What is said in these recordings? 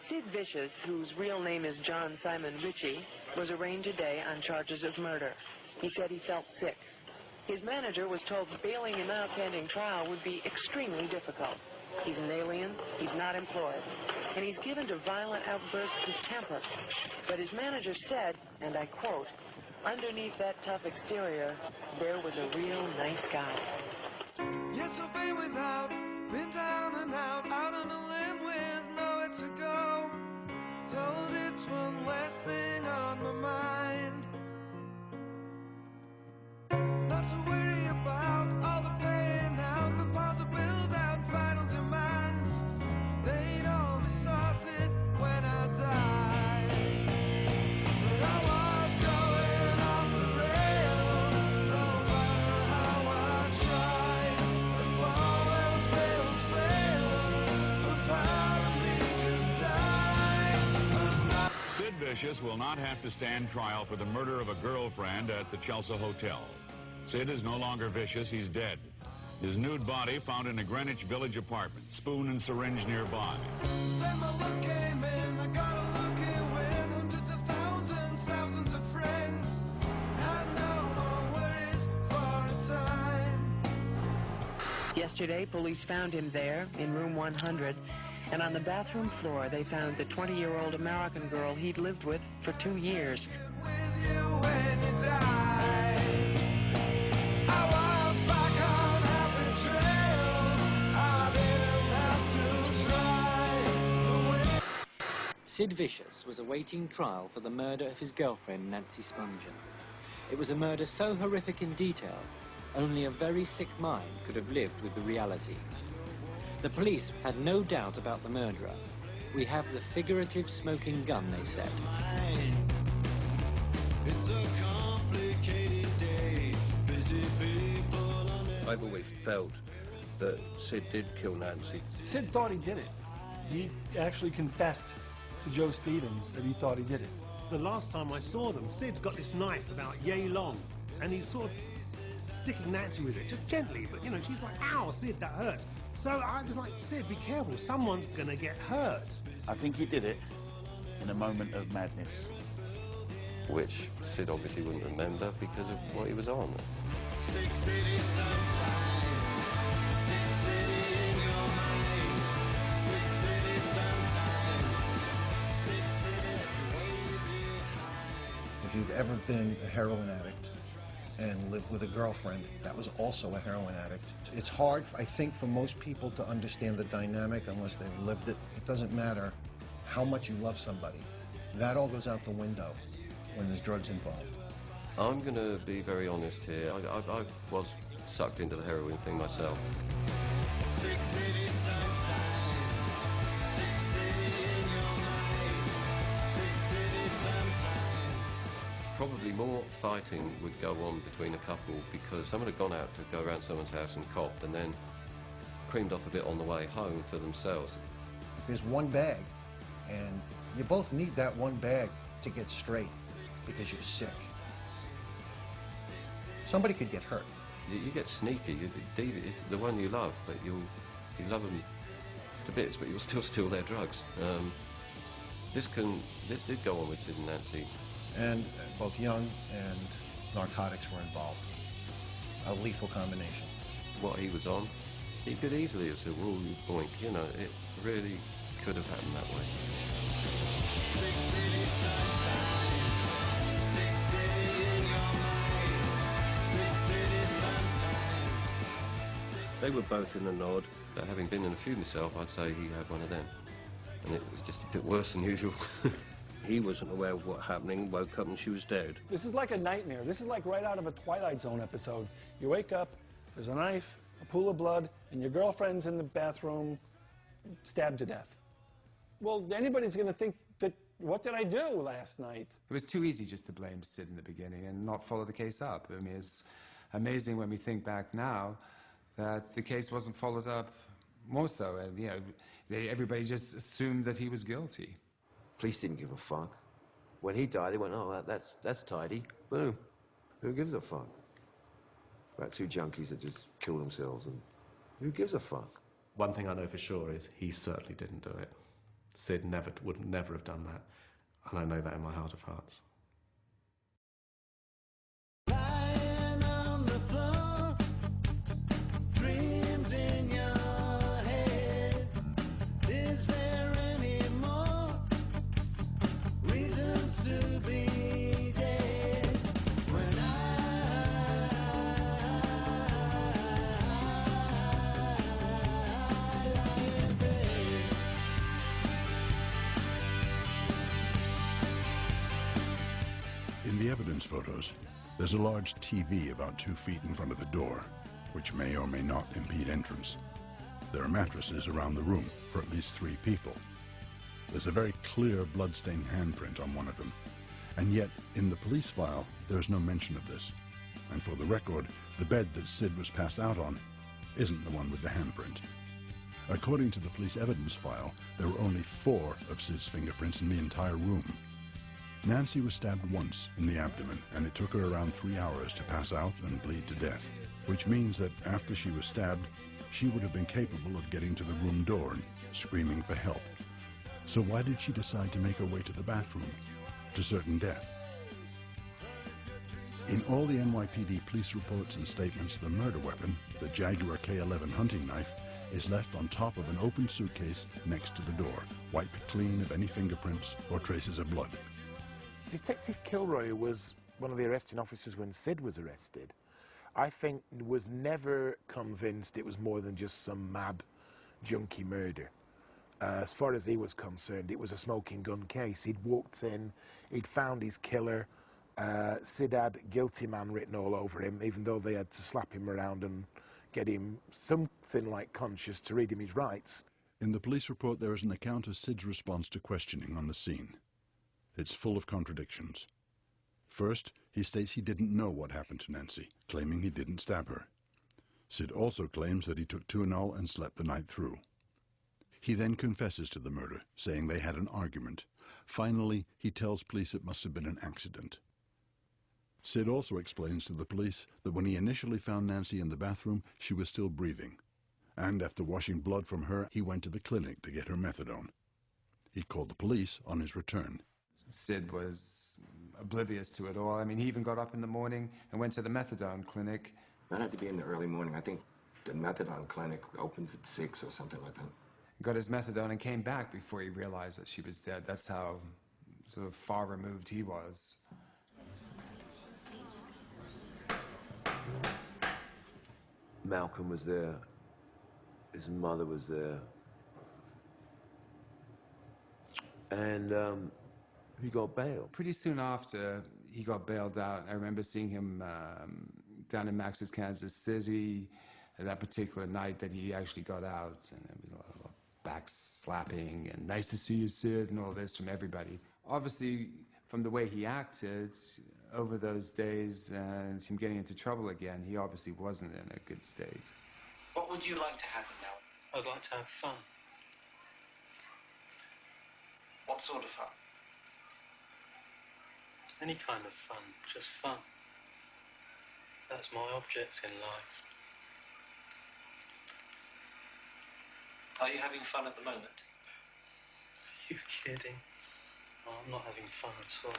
Sid Vicious, whose real name is John Simon Ritchie, was arraigned today on charges of murder. He said he felt sick. His manager was told bailing him out pending trial would be extremely difficult. He's an alien, he's not employed, and he's given to violent outbursts of temper. But his manager said, and I quote, "Underneath that tough exterior, there was a real nice guy." Yes, I've been without, been down and out on a limb with nowhere to go. Told it's one less thing on my mind. Not to worry about all the paying out, the piles of bills out, final demands. They'd all be sorted when I die. But I was going off the rails, no matter how I tried. If all else fails, the part of me just died. Sid Vicious will not have to stand trial for the murder of a girlfriend at the Chelsea Hotel. Sid is no longer vicious, he's dead. His nude body found in a Greenwich Village apartment, spoon and syringe nearby. Then my look came in, I got a look in with hundreds of thousands of friends. Had no more worries for a time. Yesterday, police found him there in room 100, and on the bathroom floor they found the 20-year-old American girl he'd lived with for 2 years. With you when you die. I was back on happy trails. I didn't have to try. Sid Vicious was awaiting trial for the murder of his girlfriend, Nancy Spungen. It was a murder so horrific in detail, only a very sick mind could have lived with the reality. The police had no doubt about the murderer. We have the figurative smoking gun, they said. It's a complicated day. Busy people on it. I've always felt that Sid did kill Nancy. Sid thought he did it. He actually confessed to Joe Stevens that he thought he did it. The last time I saw them, Sid's got this knife about yay long, and he's sort of sticking Nancy with it, just gently, but you know, she's like, ow, Sid, that hurts. So I was like, Sid, be careful, someone's gonna get hurt. I think he did it in a moment of madness. Which Sid obviously wouldn't remember because of what he was on. Sick city sometimes. Sick city in your mind. Sick city sometimes. Sick city way behind. If you've ever been a heroin addict and lived with a girlfriend that was also a heroin addict, it's hard, I think, for most people to understand the dynamic unless they've lived it. It doesn't matter how much you love somebody. That all goes out the window when there's drugs involved. I'm going to be very honest here. I was sucked into the heroin thing myself. Sick city sometimes. Sick city in your mind. Sick city sometimes. Probably more fighting would go on between a couple because someone had gone out to go around someone's house and copped and then creamed off a bit on the way home for themselves. If there's one bag, and you both need that one bag to get straight because you're sick, somebody could get hurt. You get sneaky. It's the one you love, but you love them to bits, but you'll still steal their drugs. This did go on with Sid and Nancy. And both young and narcotics were involved. A lethal combination. What he was on, he could easily have said, "Well, you boink," you know, it really could have happened that way. Sick city sometimes. Sick city in your mind. Sick city sometimes. They were both in the nod. But having been in a few myself, I'd say he had one of them. And it was just a bit worse than usual. He wasn't aware of what happening, woke up and she was dead. This is like a nightmare. This is like right out of a Twilight Zone episode. You wake up, there's a knife, a pool of blood, and your girlfriend's in the bathroom, stabbed to death. Well, anybody's going to think that, what did I do last night? It was too easy just to blame Sid in the beginning and not follow the case up. I mean, it's amazing when we think back now that the case wasn't followed up more so. And, you know, everybody just assumed that he was guilty. Police didn't give a fuck. When he died, they went, oh, that's tidy. Boom. Who gives a fuck? About two junkies that just killed themselves, and who gives a fuck? One thing I know for sure is he certainly didn't do it. Sid would never have done that, and I know that in my heart of hearts. Lying on the floor, dreams in your head. Is there any more reasons to be dead? When I lie in bed. In the evidence photos, there's a large TV about 2 feet in front of the door, which may or may not impede entrance. There are mattresses around the room for at least 3 people. There's a very clear bloodstained handprint on one of them, and yet in the police file there's no mention of this. And for the record, the bed that Sid was passed out on isn't the one with the handprint. According to the police evidence file, there were only 4 of Sid's fingerprints in the entire room. Nancy was stabbed once in the abdomen, and it took her around 3 hours to pass out and bleed to death, which means that after she was stabbed, she would have been capable of getting to the room door and screaming for help. So why did she decide to make her way to the bathroom, to certain death? In all the NYPD police reports and statements, the murder weapon, the Jaguar K11 hunting knife, is left on top of an open suitcase next to the door, wiped clean of any fingerprints or traces of blood. Detective Kilroy was one of the arresting officers when Sid was arrested. I think was never convinced it was more than just some mad junkie murder. As far as he was concerned, it was a smoking gun case. He'd walked in, he'd found his killer. Sid had guilty man written all over him, even though they had to slap him around and get him something like conscious to read him his rights. In the police report, there is an account of Sid's response to questioning on the scene. It's full of contradictions. First, he states he didn't know what happened to Nancy, claiming he didn't stab her. Sid also claims that he took Tuinal and slept the night through. He then confesses to the murder, saying they had an argument. Finally, he tells police it must have been an accident. Sid also explains to the police that when he initially found Nancy in the bathroom, she was still breathing. And after washing blood from her, he went to the clinic to get her methadone. He called the police on his return. Sid was oblivious to it all. I mean, he even got up in the morning and went to the methadone clinic. That had to be in the early morning. I think the methadone clinic opens at 6 or something like that. Got his methadone and came back before he realized that she was dead. That's how sort of far removed he was. Malcolm was there. His mother was there. And he got bailed. Pretty soon after he got bailed out, I remember seeing him down in Max's, Kansas City, that particular night that he actually got out, and there was a lot of back slapping and nice to see you, Sid, and all this from everybody. Obviously, from the way he acted over those days and him getting into trouble again, he obviously wasn't in a good state. What would you like to happen now? I'd like to have fun. What sort of fun? Any kind of fun, just fun. That's my object in life. Are you having fun at the moment? Are you kidding? Oh, I'm not having fun at all.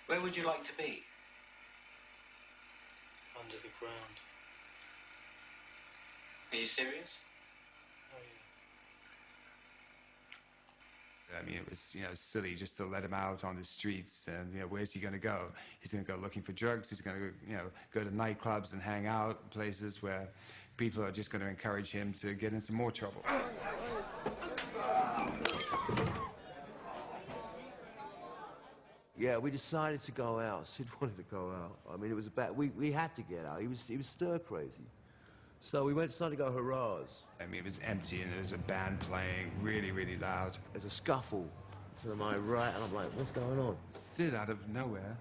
Where would you like to be? Under the ground. Are you serious? Oh, yeah. I mean, it was, silly just to let him out on the streets, and, where's he going to go? He's going to go looking for drugs. He's going to, go to nightclubs and hang out, places where people are just going to encourage him to get into more trouble. Yeah, we decided to go out. Sid wanted to go out. I mean, it was bad. We had to get out. He was stir crazy. So we started to go hurrahs. I mean, it was empty, and there was a band playing really, really loud. There's a scuffle to my right, and I'm like, what's going on? Sid, out of nowhere,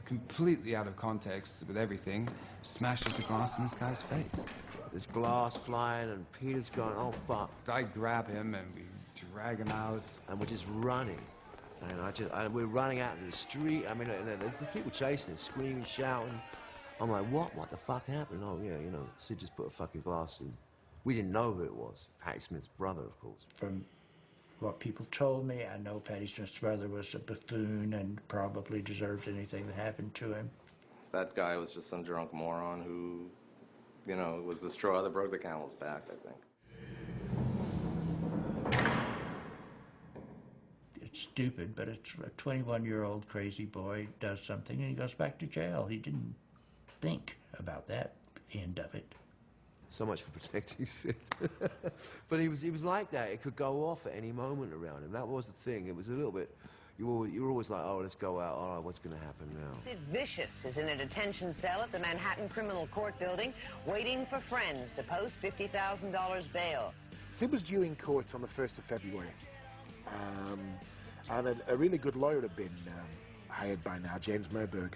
completely out of context with everything, smashes a glass in this guy's face. There's glass flying, and Peter's going, oh, fuck. I grab him, and we drag him out. And we're just running. And we're running out into the street. I mean, and there's people chasing us, screaming, shouting. I'm like, what? What the fuck happened? Oh, yeah, Sid just put a fucking glass We didn't know who it was. Patti Smith's brother, of course. From what people told me, I know Patti Smith's brother was a buffoon and probably deserved anything that happened to him. That guy was just some drunk moron who, you know, was the straw that broke the camel's back, I think. It's stupid, but it's a 21-year-old crazy boy does something and he goes back to jail. He didn't think about that end of it. So much for protecting Sid. But he was like that. It could go off at any moment around him. That was the thing. It was a little bit, you were always like, oh, let's go out. All right, what's going to happen now? Sid Vicious is in a detention cell at the Manhattan Criminal Court building, waiting for friends to post $50,000 bail. Sid was due in court on the 1st of February. And a really good lawyer had been hired by now, James Merberg,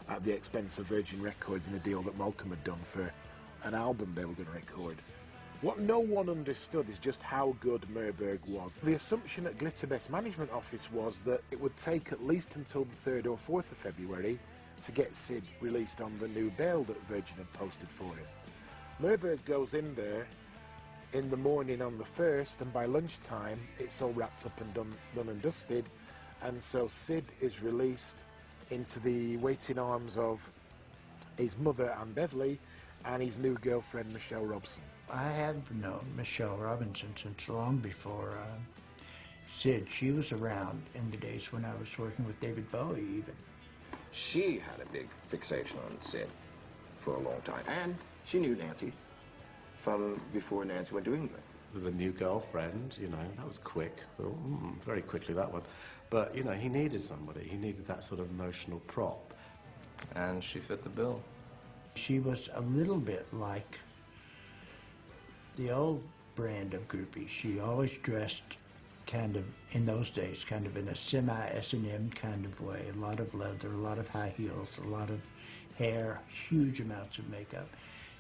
at the expense of Virgin Records in a deal that Malcolm had done for an album they were going to record. What no one understood is just how good Merberg was. The assumption at Glitterbest Management Office was that it would take at least until the 3rd or 4th of February to get Sid released on the new bail that Virgin had posted for him. Merberg goes in there in the morning on the 1st, and by lunchtime it's all wrapped up and done and dusted, and so Sid is released into the waiting arms of his mother, Anne Beverly, and his new girlfriend, Michelle Robson. I have known Michelle Robinson since long before Sid. She was around in the days when I was working with David Bowie, even. She had a big fixation on Sid for a long time, and she knew Nancy from before Nancy went to England. The new girlfriend, you know, that was quick. So, very quickly, that one. But, you know, he needed somebody. He needed that sort of emotional prop. And she fit the bill. She was a little bit like the old brand of groupie. She always dressed kind of, in those days, kind of in a semi-S&M kind of way. A lot of leather, a lot of high heels, a lot of hair, huge amounts of makeup.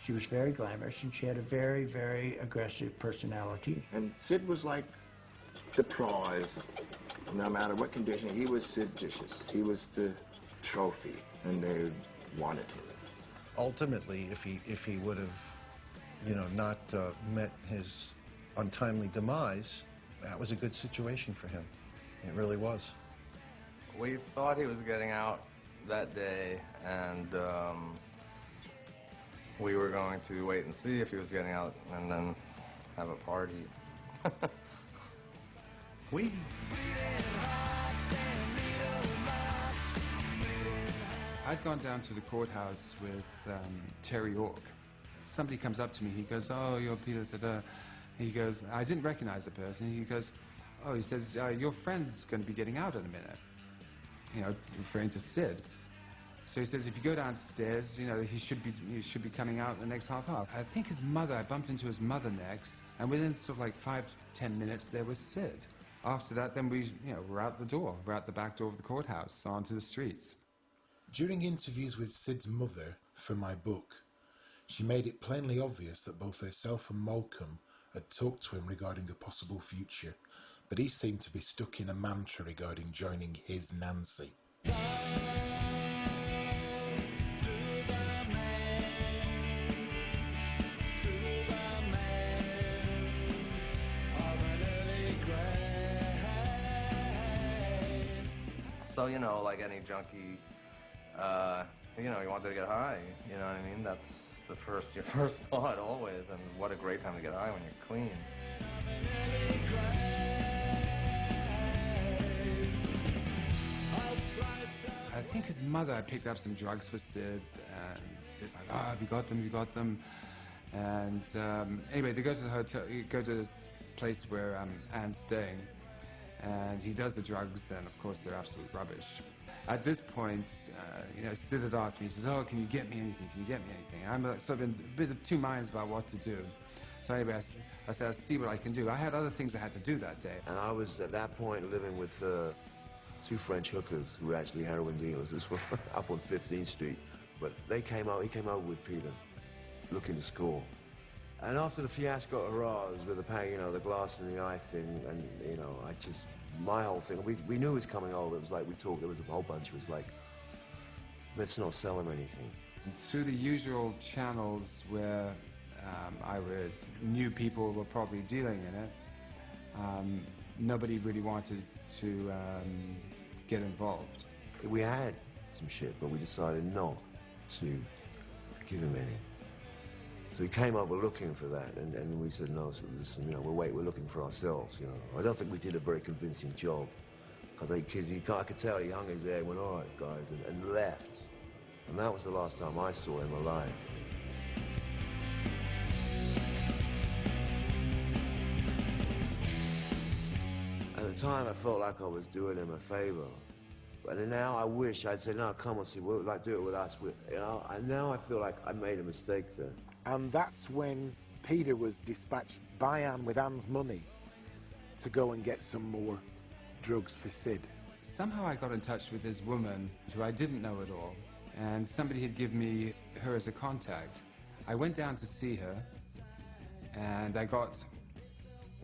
She was very glamorous, and she had a very, very aggressive personality. And Sid was like the prize. No matter what condition, he was Sid Vicious. He was the trophy, and they wanted him. Ultimately, if he would have, you know, not met his untimely demise, that was a good situation for him. It really was. We thought he was getting out that day, and we were going to wait and see if he was getting out and then have a party. I'd gone down to the courthouse with Terry York. Somebody comes up to me, he goes, oh, you're Peter, da-da. He goes, I didn't recognize the person. He goes, oh, he says, your friend's going to be getting out in a minute. You know, referring to Sid. So he says, if you go downstairs, you know, he should be coming out in the next half hour. I think his mother, I bumped into his mother next, and within sort of like 5 to 10 minutes, there was Sid. After that, then we're out the door. We're out the back door of the courthouse, onto the streets. During interviews with Sid's mother for my book, she made it plainly obvious that both herself and Malcolm had talked to him regarding a possible future, but he seemed to be stuck in a mantra regarding joining his Nancy. So, you know, like any junkie, you know, you wanted to get high, you know what I mean? That's your first thought always, and what a great time to get high when you're clean. I think his mother picked up some drugs for Sid, and Sid's like, oh, have you got them, have you got them? And anyway, they go to the hotel, go to this place where Anne's staying, and he does the drugs, and of course they're absolute rubbish. At this point, you know, Sid had asked me, he says, oh, can you get me anything, can you get me anything? I'm sort of in a bit of two minds about what to do. So anyway, I said, I'll see what I can do. I had other things I had to do that day. And I was, at that point, living with 2 French hookers who were actually heroin dealers. This was up on 15th Street. But he came over with Peter, looking to score. And after the fiasco at Harrah's with the glass in the eye thing, and, you know, my whole thing, we knew he was coming over. It was like, we talked, there was a whole bunch. It was like, let's not sell him anything. And through the usual channels where knew people were probably dealing in it. Nobody really wanted to get involved. We had some shit, but we decided not to give him any. So he came over looking for that, and we said, no, so listen, you know, we're looking for ourselves, you know. I don't think we did a very convincing job, because I could tell he hung his head and went, all right, guys, and left. And that was the last time I saw him alive. At the time, I felt like I was doing him a favor. But now I wish I'd say, no, come on, see, we'll like do it with us. You know, and now I feel like I made a mistake there. And that's when Peter was dispatched by Anne with Anne's money to go and get some more drugs for Sid. Somehow I got in touch with this woman who I didn't know at all, and somebody had given me her as a contact. I went down to see her, and I got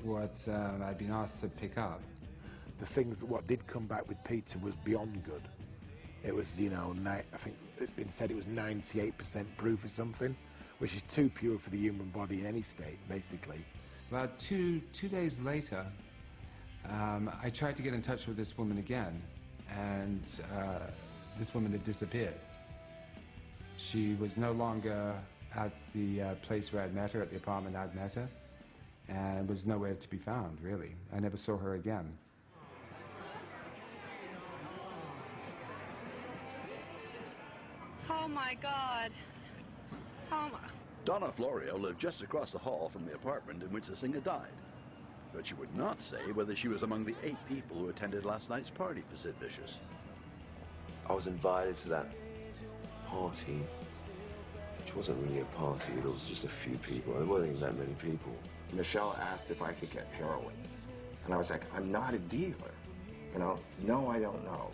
what I'd been asked to pick up. The things that what did come back with Peter was beyond good. It was, you know, I think it's been said it was 98% proof or something, which is too pure for the human body in any state, basically. About two days later, I tried to get in touch with this woman again, and this woman had disappeared. She was no longer at the place where I'd met her, at the apartment I'd met her, and was nowhere to be found, really. I never saw her again. Oh, my God. Oh, my... Donna Florio lived just across the hall from the apartment in which the singer died. But she would not say whether she was among the 8 people who attended last night's party for Sid Vicious. I was invited to that party, which wasn't really a party, it was just a few people. There wasn't even that many people. Michelle asked if I could get heroin. And I was like, I'm not a dealer. You know, no, I don't know.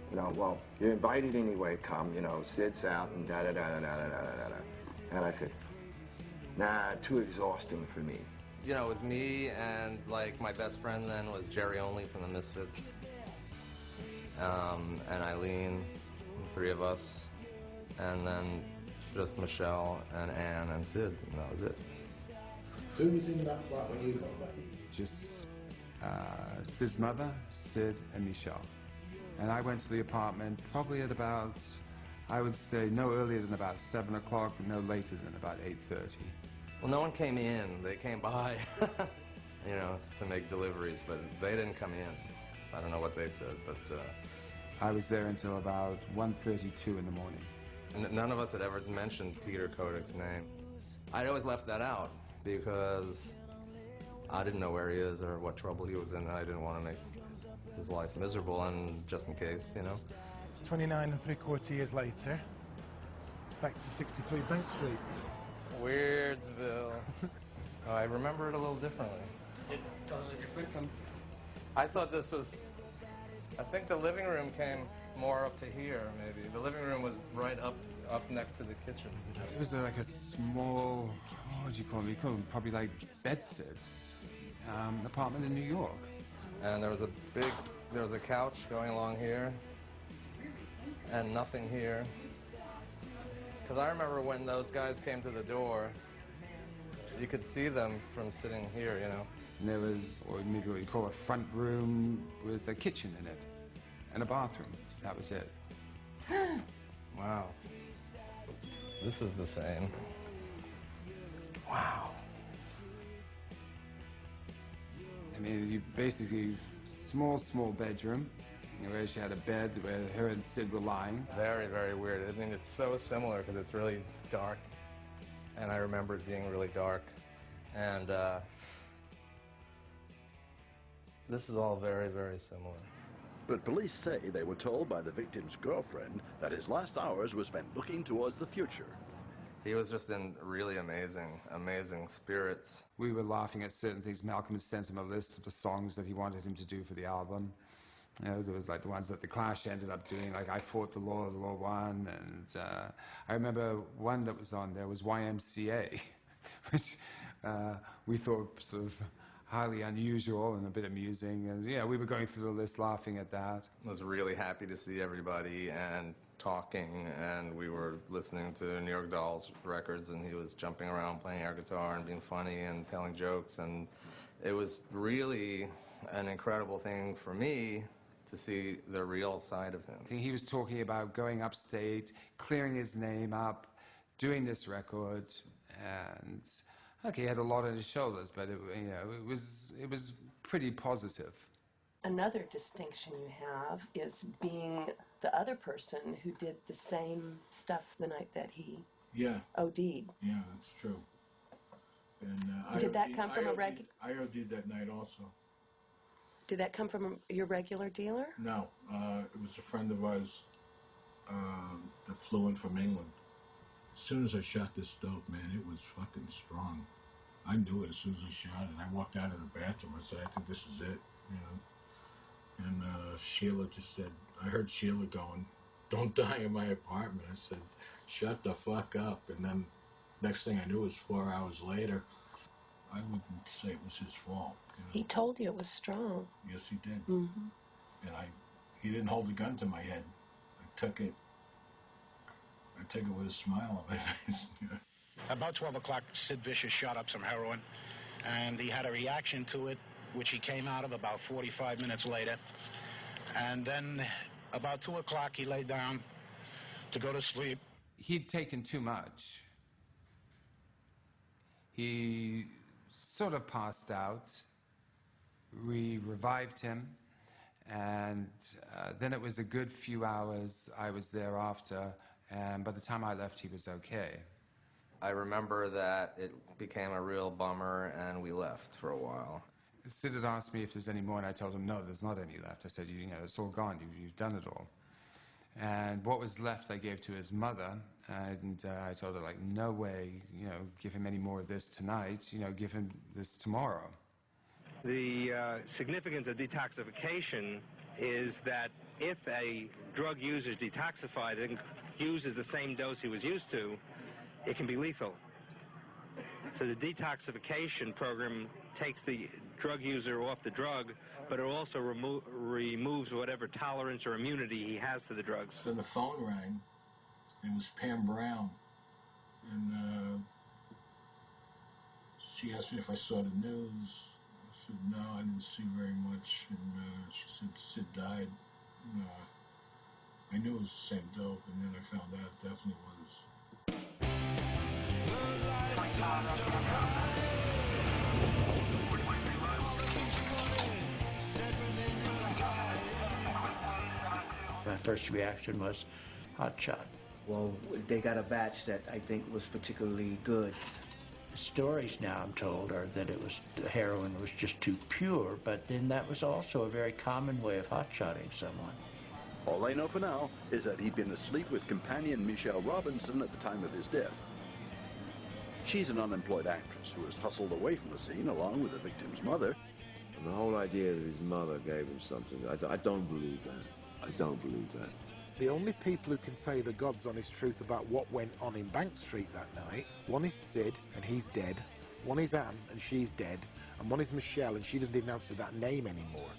You know, well, you're invited anyway, come, you know, Sid's out and da-da-da-da-da-da-da-da. And I said, nah, too exhausting for me. You know, it was me and, like, my best friend then was Jerry Only from the Misfits. And Eileen, the 3 of us. And then just Michelle and Anne and Sid, and that was it. So who was in that flat when you got back? Just Sid's mother, Sid, and Michelle. And I went to the apartment probably at about, I would say, no earlier than about 7 o'clock, and no later than about 8:30. Well, no one came in. They came by, you know, to make deliveries, but they didn't come in. I don't know what they said, but... I was there until about 1:32 in the morning. And none of us had ever mentioned Peter Kodak's name. I'd always left that out because I didn't know where he is or what trouble he was in, and I didn't want to make his life miserable, and just in case, you know. 29 3/4 years later, back to 63 Bank Street. Weirdsville. Oh, I remember it a little differently. I thought this was... I think the living room came more up to here, maybe. The living room was right up next to the kitchen. It was like a small, what do you call them? You call them probably like bedsteads, apartment in New York. And there was a couch going along here, and nothing here. Because I remember when those guys came to the door, you could see them from sitting here, you know. And there was maybe what you call a front room with a kitchen in it, and a bathroom. That was it. Wow. This is the same. Wow. I mean, you basically, small bedroom, you know, where she had a bed where her and Sid were lying. Very, very weird. I mean, it's so similar because it's really dark. And I remember it being really dark. And this is all very, very similar. But police say they were told by the victim's girlfriend that his last hours were spent looking towards the future. He was just in really amazing spirits. We were laughing at certain things. Malcolm had sent him a list of the songs that he wanted him to do for the album. You know, there was like the ones that the Clash ended up doing, like I Fought the Law Won, and I remember one that was on there was YMCA, which we thought sort of highly unusual and a bit amusing, and yeah, we were going through the list laughing at that. I was really happy to see everybody, and talking, and we were listening to New York Dolls records, and he was jumping around playing air guitar and being funny and telling jokes, and it was really an incredible thing for me to see the real side of him. He was talking about going upstate, clearing his name up, doing this record, and okay, he had a lot on his shoulders, but it was pretty positive. Another distinction you have is being the other person who did the same stuff the night that he OD'd. Yeah, that's true. And Did that come from a regular? I OD'd that night also. Did that come from your regular dealer? No, it was a friend of ours that flew in from England. As soon as I shot this dope, man, it was fucking strong. I knew it as soon as I shot it. I walked out of the bathroom. I said, I think this is it, you know. And Sheila just said, I heard Sheila going, don't die in my apartment. I said, shut the fuck up. And then next thing I knew was 4 hours later. I wouldn't say it was his fault. You know? He told you it was strong. Yes, he did. Mm-hmm. And he didn't hold the gun to my head. I took it with a smile on my face. About 12 o'clock, Sid Vicious shot up some heroin, and he had a reaction to it, which he came out of about 45 minutes later. And then about 2 o'clock, he lay down to go to sleep. He'd taken too much. He sort of passed out. We revived him, and then it was a good few hours I was there after, and by the time I left, he was okay. I remember that it became a real bummer, and we left for a while. Sid had asked me if there's any more, and I told him, no, there's not any left. I said, you know, it's all gone. You've done it all. And what was left, I gave to his mother, and I told her, like, no way, you know, give him any more of this tonight. You know, give him this tomorrow. The significance of detoxification is that if a drug user is detoxified and uses the same dose he was used to, it can be lethal. So the detoxification program takes the drug user off the drug, but it also removes whatever tolerance or immunity he has to the drugs. Then the phone rang. It was Pam Brown. And she asked me if I saw the news. I said, no, I didn't see very much. And she said, Sid died. I knew it was the same dope, and then I found out it definitely was. My first reaction was hot shot. Well, they got a batch that I think was particularly good. The stories now I'm told are that the heroin was just too pure, but then that was also a very common way of hot shotting someone. All I know for now is that he'd been asleep with companion Michelle Robinson at the time of his death. She's an unemployed actress who was hustled away from the scene along with the victim's mother. And the whole idea that his mother gave him something, I don't believe that. I don't believe that. The only people who can say the God's honest truth about what went on in Bank Street that night, one is Sid, and he's dead. One is Anne, and she's dead. And one is Michelle, and she doesn't even answer that name anymore.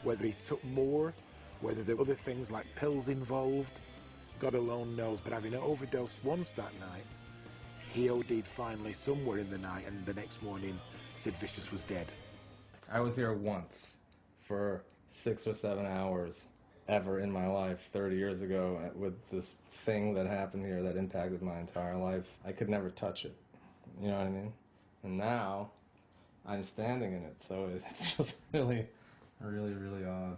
Whether he took more, whether there were other things like pills involved, God alone knows. But having overdosed once that night, he OD'd finally somewhere in the night, and the next morning, Sid Vicious was dead. I was here once for 6 or 7 hours ever in my life 30 years ago with this thing that happened here that impacted my entire life. I could never touch it. You know what I mean? And now I'm standing in it, so it's just really, really, really odd.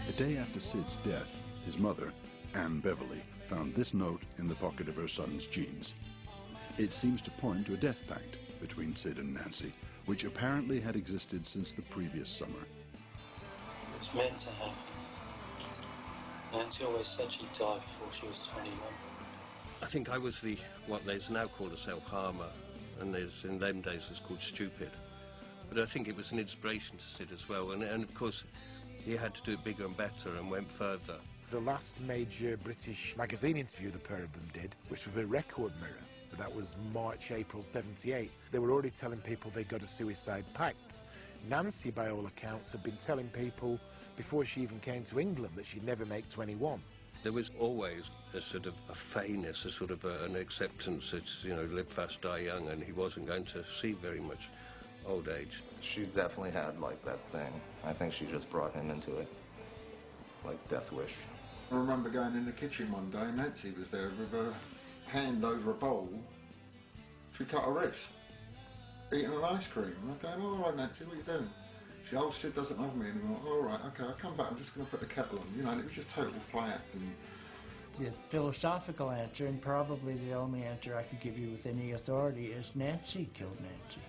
The day after Sid's death, his mother, Anne Beverly, found this note in the pocket of her son's jeans. It seems to point to a death pact between Sid and Nancy, which apparently had existed since the previous summer. It was meant to happen. Nancy always said she'd die before she was 21. I think I was what there's now called a self-harmer, and in them days it's called stupid. But I think it was an inspiration to Sid as well, and of course he had to do it bigger and better and went further. The last major British magazine interview the pair of them did, which was a Record Mirror, that was March, April 78. They were already telling people they'd got a suicide pact. Nancy, by all accounts, had been telling people before she even came to England that she'd never make 21. There was always a sort of a feignness, a sort of an acceptance that, you know, live fast, die young, and he wasn't going to see very much old age. She definitely had, like, that thing. I think she just brought him into it, like Death Wish. I remember going in the kitchen one day, Nancy was there with her hand over a bowl. She cut her wrist, eating an ice cream. And I'm going, oh, all right, Nancy, what are you doing? She, oh, Sid doesn't love me anymore. All right, okay, I'll come back, I'm just going to put the kettle on. You know, and it was just total play acting. The philosophical answer, and probably the only answer I could give you with any authority, is Nancy killed Nancy.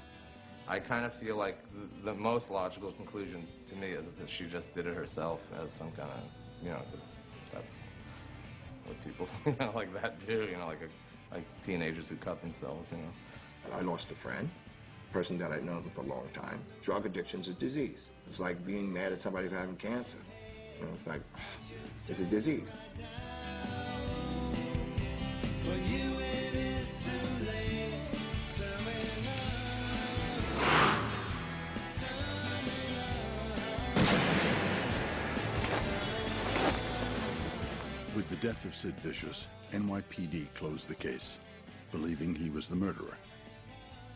I kind of feel like the most logical conclusion to me is that she just did it herself as some kind of, you know, because that's what people, you know, like that do, you know, like teenagers who cut themselves, you know. I lost a friend, a person that I'd known for a long time. Drug addiction's a disease. It's like being mad at somebody for having cancer. You know, it's like, it's a disease. For you it is too late. Tell me With the death of Sid Vicious, NYPD closed the case, believing he was the murderer.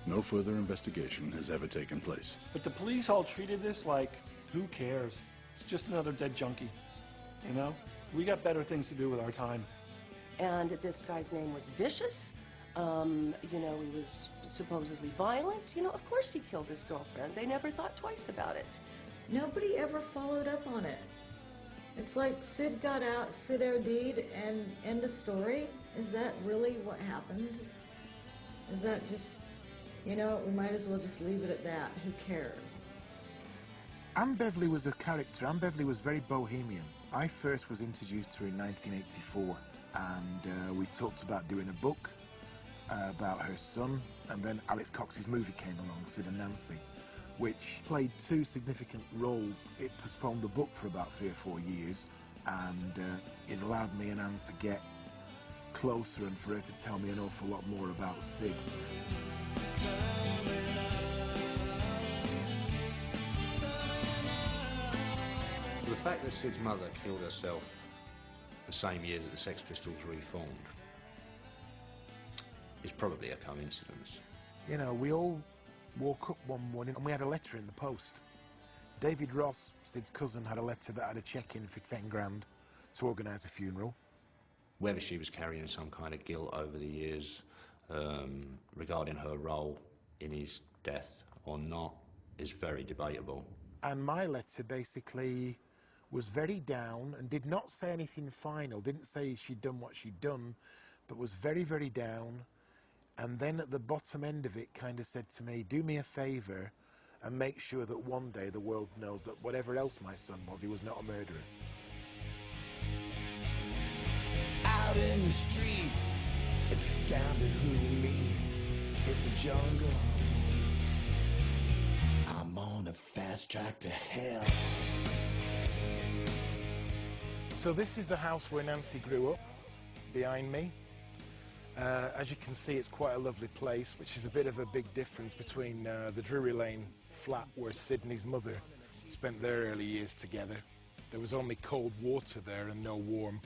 No further investigation has ever taken place. But the police all treated this like, who cares? It's just another dead junkie, you know? We got better things to do with our time. And this guy's name was Vicious. You know, he was supposedly violent. You know, of course he killed his girlfriend. They never thought twice about it. Nobody ever followed up on it. It's like Sid got out, Sid OD'd, and end of story. Is that really what happened? Is that just, you know, we might as well just leave it at that. Who cares? Anne Beverly was a character. Anne Beverly was very bohemian. I first was introduced to her in 1984, and we talked about doing a book about her son, and then Alex Cox's movie came along, Sid and Nancy, which played two significant roles. It postponed the book for about 3 or 4 years, and it allowed me and Anne to get closer and for her to tell me an awful lot more about Sid. The fact that Sid's mother killed herself the same year that the Sex Pistols reformed is probably a coincidence. You know, we all woke up one morning and we had a letter in the post. David Ross, Sid's cousin, had a letter that had a check-in for 10 grand to organise a funeral. Whether she was carrying some kind of guilt over the years regarding her role in his death or not is very debatable. And my letter basically was very down and did not say anything final, didn't say she'd done what she'd done, but was very, very down. And then at the bottom end of it kind of said to me, do me a favour and make sure that one day the world knows that whatever else my son was, he was not a murderer. Out in the streets, it's down to who you meet. It's a jungle. I'm on a fast track to hell. So this is the house where Nancy grew up, behind me. As you can see, it's quite a lovely place, which is a bit of a big difference between the Drury Lane flat where Sid and his mother spent their early years together. There was only cold water there and no warm.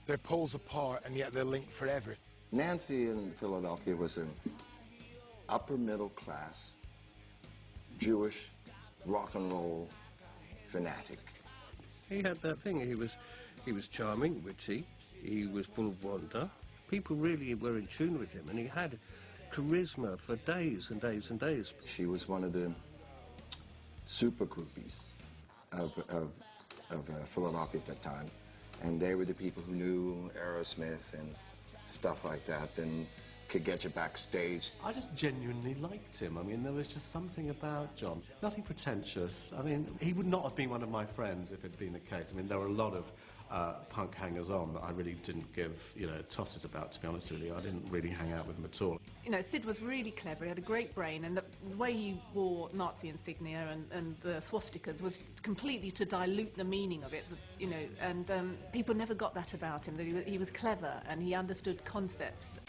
They're poles apart, and yet they're linked forever. Nancy in Philadelphia was an upper middle class Jewish rock and roll fanatic. He had that thing. He was charming, witty. He was full of wonder. People really were in tune with him, and he had charisma for days and days and days. She was one of the super groupies of Philadelphia at that time, and they were the people who knew Aerosmith and stuff like that, and could get you backstage. I just genuinely liked him. I mean, there was just something about John. Nothing pretentious. I mean, he would not have been one of my friends if it had been the case. I mean, there were a lot of punk hangers-on that I really didn't give, you know, tosses about, to be honest with you. I didn't really hang out with him at all. You know, Sid was really clever. He had a great brain, and the way he wore Nazi insignia and swastikas was completely to dilute the meaning of it, you know, and people never got that about him, that he was clever and he understood concepts.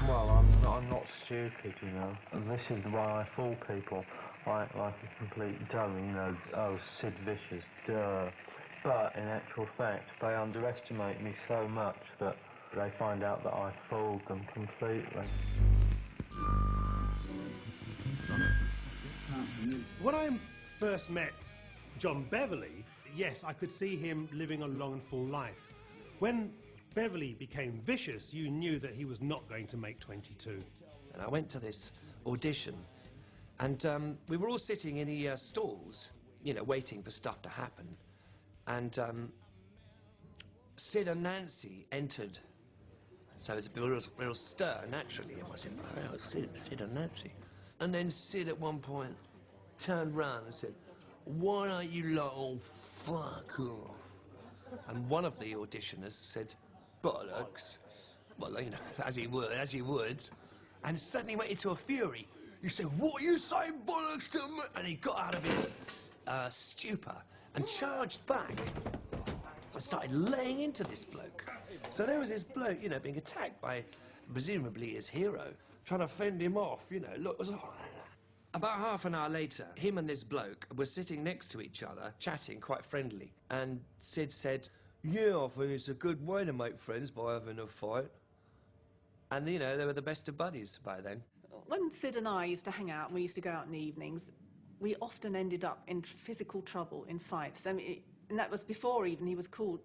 Well, I'm not stupid, you know, and this is why I fool people. fight like a complete dummy, you know, oh, Sid Vicious, duh. But in actual fact, they underestimate me so much that they find out that I fooled them completely. When I first met John Beverly, yes, I could see him living a long and full life. When Beverly became vicious, you knew that he was not going to make 22. And I went to this audition, and we were all sitting in the stalls, you know, waiting for stuff to happen. And Sid and Nancy entered. So it was a real stir, naturally. Everyone said, oh, Sid and Nancy. And then Sid at one point turned round and said, why don't you lot all fuck off? And one of the auditioners said, bollocks. Well, you know, as he would. And suddenly went into a fury. He said, what are you saying, bollocks to me? And he got out of his stupor and charged back. I started laying into this bloke. So there was this bloke, you know, being attacked by, presumably, his hero, trying to fend him off, you know. Look, about half an hour later, him and this bloke were sitting next to each other, chatting quite friendly. And Sid said, yeah, I think it's a good way to make friends by having a fight. And, you know, they were the best of buddies by then. When Sid and I used to hang out, and we used to go out in the evenings, we often ended up in physical trouble, in fights. I mean, and that was before even he was called,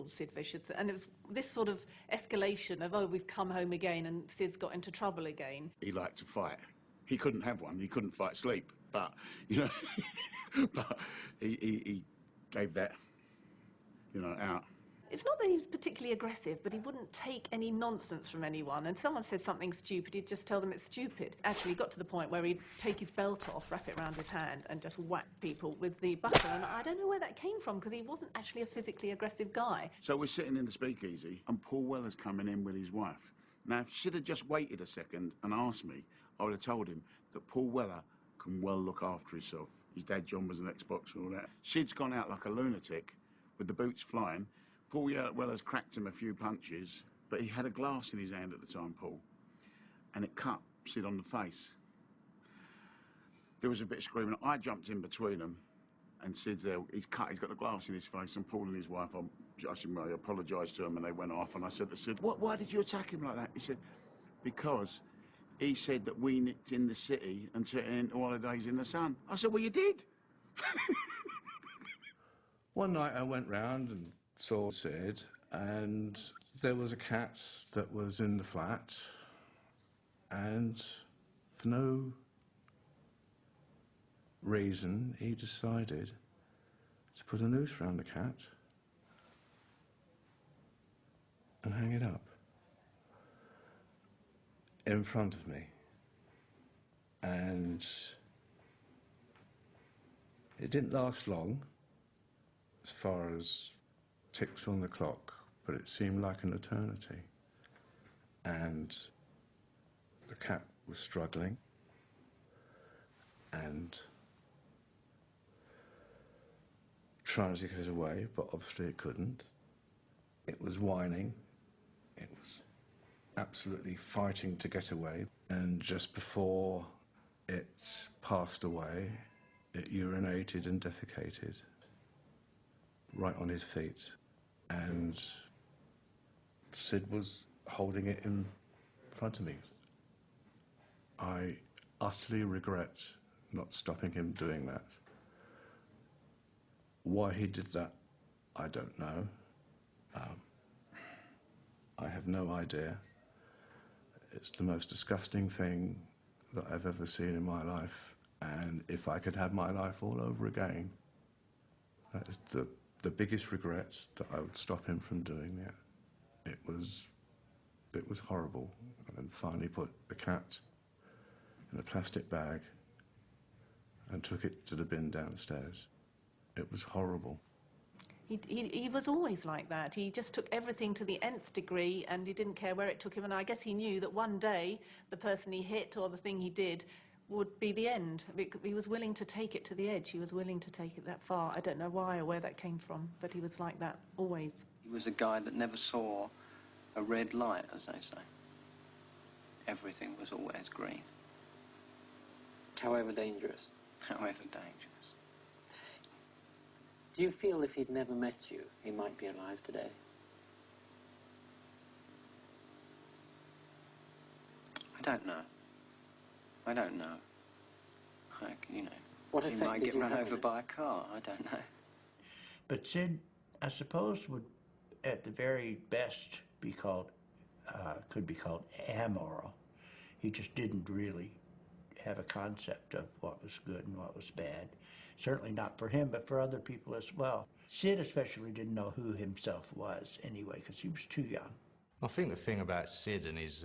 Sid Vicious. And it was this sort of escalation of, oh, we've come home again and Sid's got into trouble again. He liked to fight. He couldn't have one. He couldn't fight sleep. But, you know, but he gave that, you know, out. It's not that he was particularly aggressive, but he wouldn't take any nonsense from anyone. And someone said something stupid, he'd just tell them it's stupid. Actually, he got to the point where he'd take his belt off, wrap it around his hand, and just whack people with the buckle. And I don't know where that came from, because he wasn't actually a physically aggressive guy. So we're sitting in the speakeasy, and Paul Weller's coming in with his wife. Now, if Sid had just waited a second and asked me, I would have told him that Paul Weller can well look after himself. His dad, John, was an ex-boxer and all that. Sid's gone out like a lunatic, with the boots flying. Paul Weller's cracked him a few punches, but he had a glass in his hand at the time, Paul, and it cut Sid on the face. There was a bit of screaming. I jumped in between them, and Sid's there. He's cut. He's got the glass in his face, and Paul and his wife, I apologised to him, and they went off, and I said to Sid, why did you attack him like that? He said, because he said that we nicked in the city and took it into holidays in the sun. I said, well, you did. One night I went round and saw Sid, and there was a cat that was in the flat, and for no reason he decided to put a noose around the cat and hang it up in front of me. And it didn't last long as far as ticks on the clock, but it seemed like an eternity. And the cat was struggling and trying to get away, but obviously it couldn't. It was whining. It was absolutely fighting to get away. And just before it passed away, it urinated and defecated right on his feet. And Sid was holding it in front of me. I utterly regret not stopping him doing that. Why he did that, I don't know. I have no idea. It's the most disgusting thing that I've ever seen in my life, and if I could have my life all over again, that is the biggest regret, that I would stop him from doing that. It was horrible. And then finally put the cat in a plastic bag and took it to the bin downstairs. It was horrible. He was always like that. He just took everything to the nth degree, and he didn't care where it took him. And I guess he knew that one day the person he hit or the thing he did would be the end. He was willing to take it to the edge. He was willing to take it that far. I don't know why or where that came from, but he was like that always. He was a guy that never saw a red light, as they say. Everything was always green. However dangerous. However dangerous. Do you feel if he'd never met you, he might be alive today? I don't know. I don't know. You know, What he effect might did get you run have over on by a car. I don't know. But Sid, I suppose, would at the very best be called, could be called amoral. He just didn't really have a concept of what was good and what was bad. Certainly not for him, but for other people as well. Sid especially didn't know who himself was anyway, because he was too young. I think the thing about Sid and his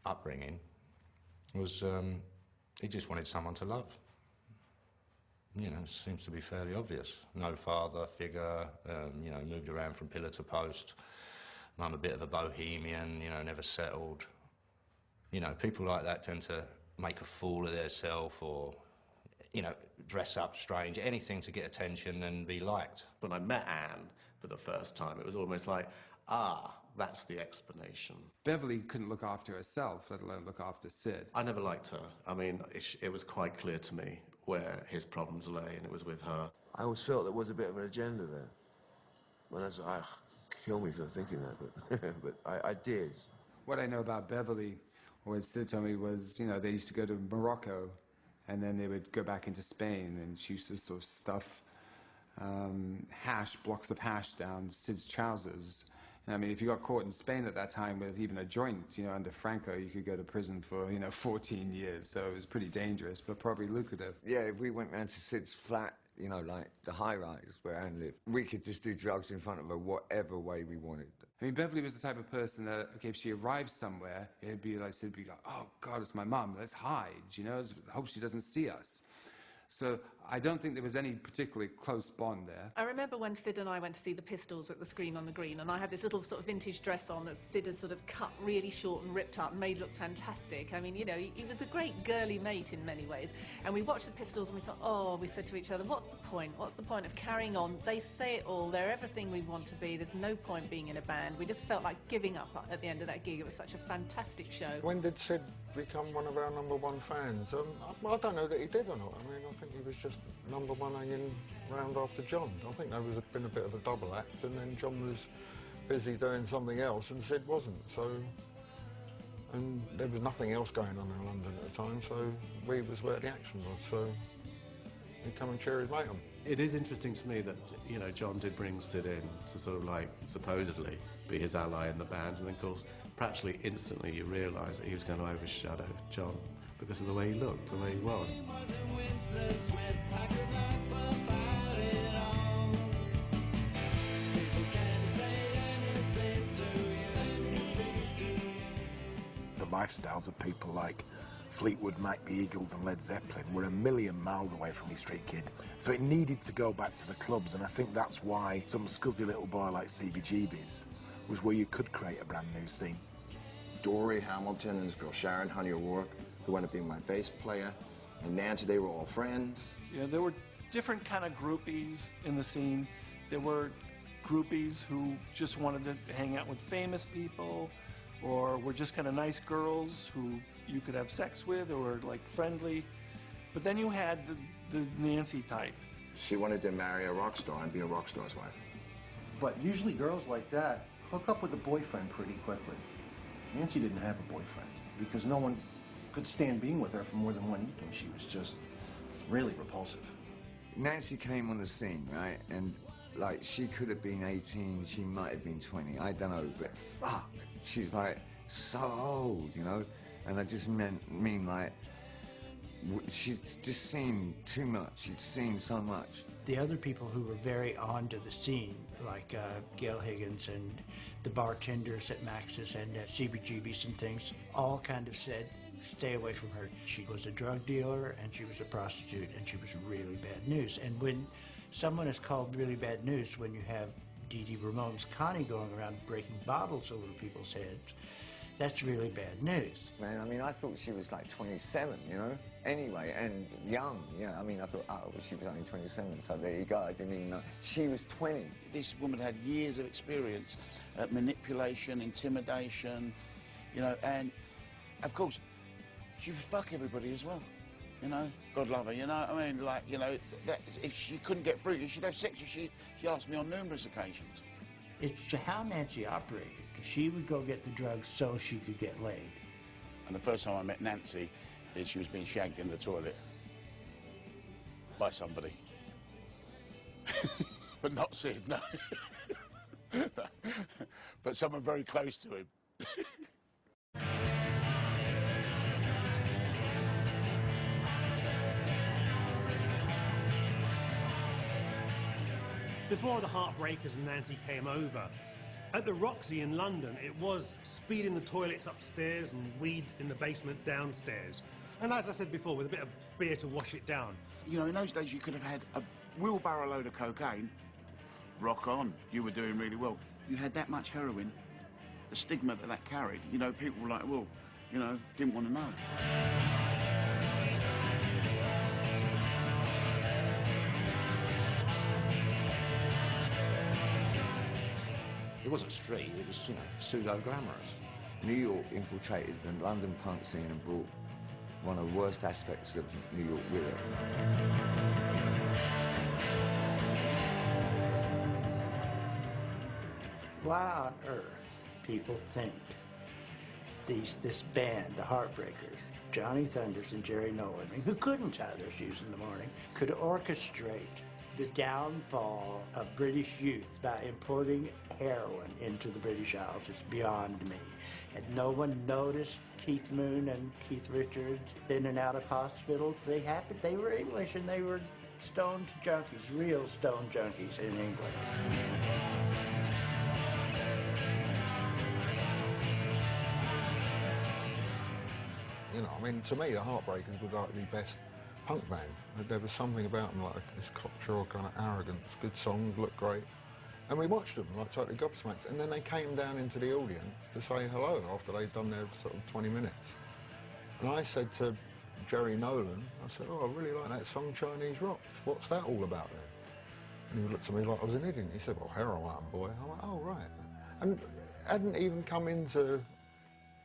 upbringing was he just wanted someone to love. You know, it seems to be fairly obvious. No father figure, you know, moved around from pillar to post. Mum a bit of a bohemian, you know, never settled. You know, people like that tend to make a fool of themselves or, you know, dress up strange, anything to get attention and be liked. When I met Anne for the first time, it was almost like, ah, that's the explanation. Beverly couldn't look after herself, let alone look after Sid. I never liked her. I mean, it was quite clear to me where his problems lay, and it was with her. I always felt there was a bit of an agenda there. Well, that's, kill me for thinking that, but I did. What I know about Beverly, or what Sid told me, was, you know, they used to go to Morocco, and then they would go back into Spain, and she used to sort of stuff blocks of hash down Sid's trousers. And, I mean, if you got caught in Spain at that time with even a joint, you know, under Franco, you could go to prison for, you know, 14 years. So it was pretty dangerous, but probably lucrative. Yeah, if we went round to Sid's flat, you know, like the high-rise where Anne lived, we could just do drugs in front of her whatever way we wanted. I mean, Beverly was the type of person that, okay, if she arrived somewhere, it'd be like, Sid'd be like, oh, God, it's my mum, let's hide, you know, I hope she doesn't see us. So I don't think there was any particularly close bond there. I remember when Sid and I went to see the Pistols at the Screen on the Green, and I had this little sort of vintage dress on that Sid had sort of cut really short and ripped up, made look fantastic. I mean, you know, he was a great girly mate in many ways. And we watched the Pistols and we thought, oh, we said to each other, what's the point? What's the point of carrying on? They say it all. They're everything we want to be. There's no point being in a band. We just felt like giving up at the end of that gig. It was such a fantastic show. When did Sid become one of our #1 fans? I don't know that he did or not. I mean, I think he was just #1 hanging round after John. I think there was been a bit of a double act, and then John was busy doing something else and Sid wasn't. So, and there was nothing else going on in London at the time, so we was where the action was. So he'd come and cheer his mate on. It is interesting to me that, you know, John did bring Sid in to sort of like supposedly be his ally in the band, and of course practically instantly you realise that he was going to overshadow John because of the way he looked, the way he was. The lifestyles of people like Fleetwood Mac, the Eagles and Led Zeppelin were a million miles away from the street kid. So it needed to go back to the clubs, and I think that's why some scuzzy little boy like CBGB's was where you could create a brand new scene. Dory Hamilton and his girl Sharon Honey O'Rourke, who ended up being my bass player, and Nancy, they were all friends. You know, there were different kind of groupies in the scene. There were groupies who just wanted to hang out with famous people, or were just kind of nice girls who you could have sex with, or like friendly. But then you had the Nancy type. She wanted to marry a rock star and be a rock star's wife. But usually girls like that hook up with a boyfriend pretty quickly. Nancy didn't have a boyfriend because no one could stand being with her for more than one evening. She was just really repulsive. Nancy came on the scene, right? And like, she could have been 18, she might have been 20, I don't know, but fuck, she's like so old, you know? And I just mean like, she's just seen too much, she's seen so much. The other people who were very onto the scene, like Gail Higgins and the bartenders at Max's and at CBGB's and things, all kind of said, stay away from her. She was a drug dealer and she was a prostitute and she was really bad news. And when someone is called really bad news, when you have Dee Dee Ramone's Connie going around breaking bottles over people's heads, that's really bad news. Man, I mean, I thought she was like 27, you know? Anyway, and young, yeah. I mean, I thought, oh, well, she was only 27, so there you go. I didn't even know. She was 20. This woman had years of experience at manipulation, intimidation, you know, and, of course, she would fuck everybody as well. You know, God love her, you know what I mean? Like, you know, that, if she couldn't get through, she'd have sex. She asked me on numerous occasions. It's how Nancy operated. She would go get the drugs so she could get laid. And the first time I met Nancy, she was being shagged in the toilet by somebody. But not Sid, no. But someone very close to him. Before the Heartbreakers and Nancy came over, at the Roxy in London, it was speed in the toilets upstairs and weed in the basement downstairs. And as I said before, with a bit of beer to wash it down. You know, in those days you could have had a wheelbarrow load of cocaine, rock on, you were doing really well. You had that much heroin, the stigma that that carried, you know, people were like, well, you know, didn't want to know. It wasn't street, it was, you know, pseudo-glamorous. New York infiltrated the London punk scene and brought one of the worst aspects of New York with it. Why on earth people think this band, the Heartbreakers, Johnny Thunders and Jerry Nolan, who couldn't tie their shoes in the morning, could orchestrate the downfall of British youth by importing heroin into the British Isles is beyond me. And no one noticed Keith Moon and Keith Richards in and out of hospitals. They were English and they were stoned junkies, real stone junkies in England. You know, I mean, to me, the Heartbreakers were like the best punk band. There was something about them, like this cocksure kind of arrogance. Good songs, looked great. And we watched them, like, totally gobsmacked. And then they came down into the audience to say hello after they'd done their sort of 20 minutes. And I said to Jerry Nolan, I said, oh, I really like that song, Chinese Rocks. What's that all about then? And he looked at me like I was an idiot. He said, well, heroin, boy. I went, oh, right. And it hadn't even come into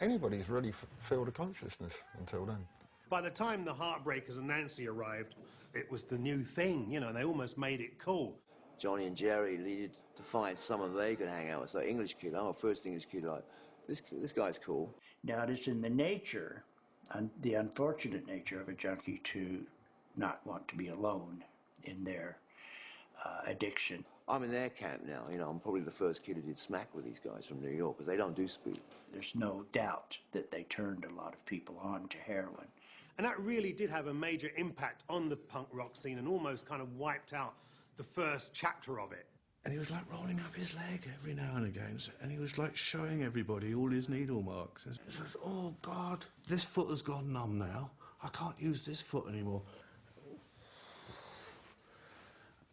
anybody's really field of consciousness until then. By the time the Heartbreakers and Nancy arrived, it was the new thing, you know, and they almost made it cool. Johnny and Jerry needed to find someone they could hang out with. So English kid, oh, first English kid, like, this guy's cool. Now, it is in the nature, the unfortunate nature of a junkie to not want to be alone in their addiction. I'm in their camp now, you know, I'm probably the first kid who did smack with these guys from New York, because they don't do speed. There's no doubt that they turned a lot of people on to heroin. And that really did have a major impact on the punk rock scene and almost kind of wiped out the first chapter of it. And he was like rolling up his leg every now and again, and he was like showing everybody all his needle marks. And he says, oh God, this foot has gone numb now. I can't use this foot anymore.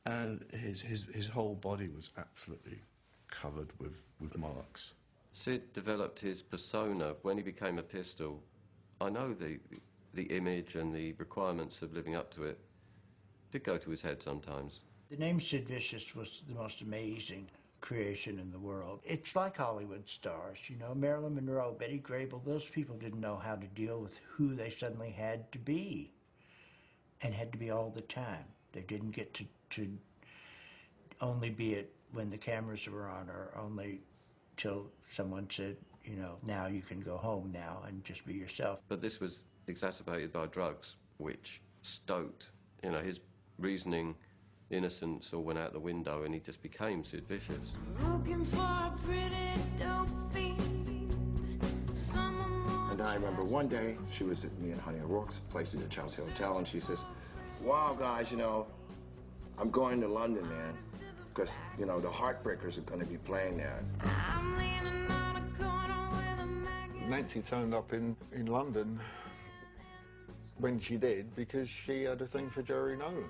And his whole body was absolutely covered with marks. Sid developed his persona when he became a Pistol. I know the image and the requirements of living up to it did go to his head sometimes. The name Sid Vicious was the most amazing creation in the world. It's like Hollywood stars, you know, Marilyn Monroe, Betty Grable, those people didn't know how to deal with who they suddenly had to be, and had to be all the time. They didn't get to only be it when the cameras were on, or only till someone said, you know, now you can go home now and just be yourself. But this was exacerbated by drugs, which stoked, you know, his reasoning, innocence all went out the window, and he just became Sid Vicious. Looking for a pretty dope fiend. And I remember one day, she was at me and Honey O'Rourke's place at the Chelsea Hotel, and she says, wow, guys, you know, I'm going to London, man, because, you know, the Heartbreakers are going to be playing there. Nancy turned up in London when she did because she had a thing for Jerry Nolan.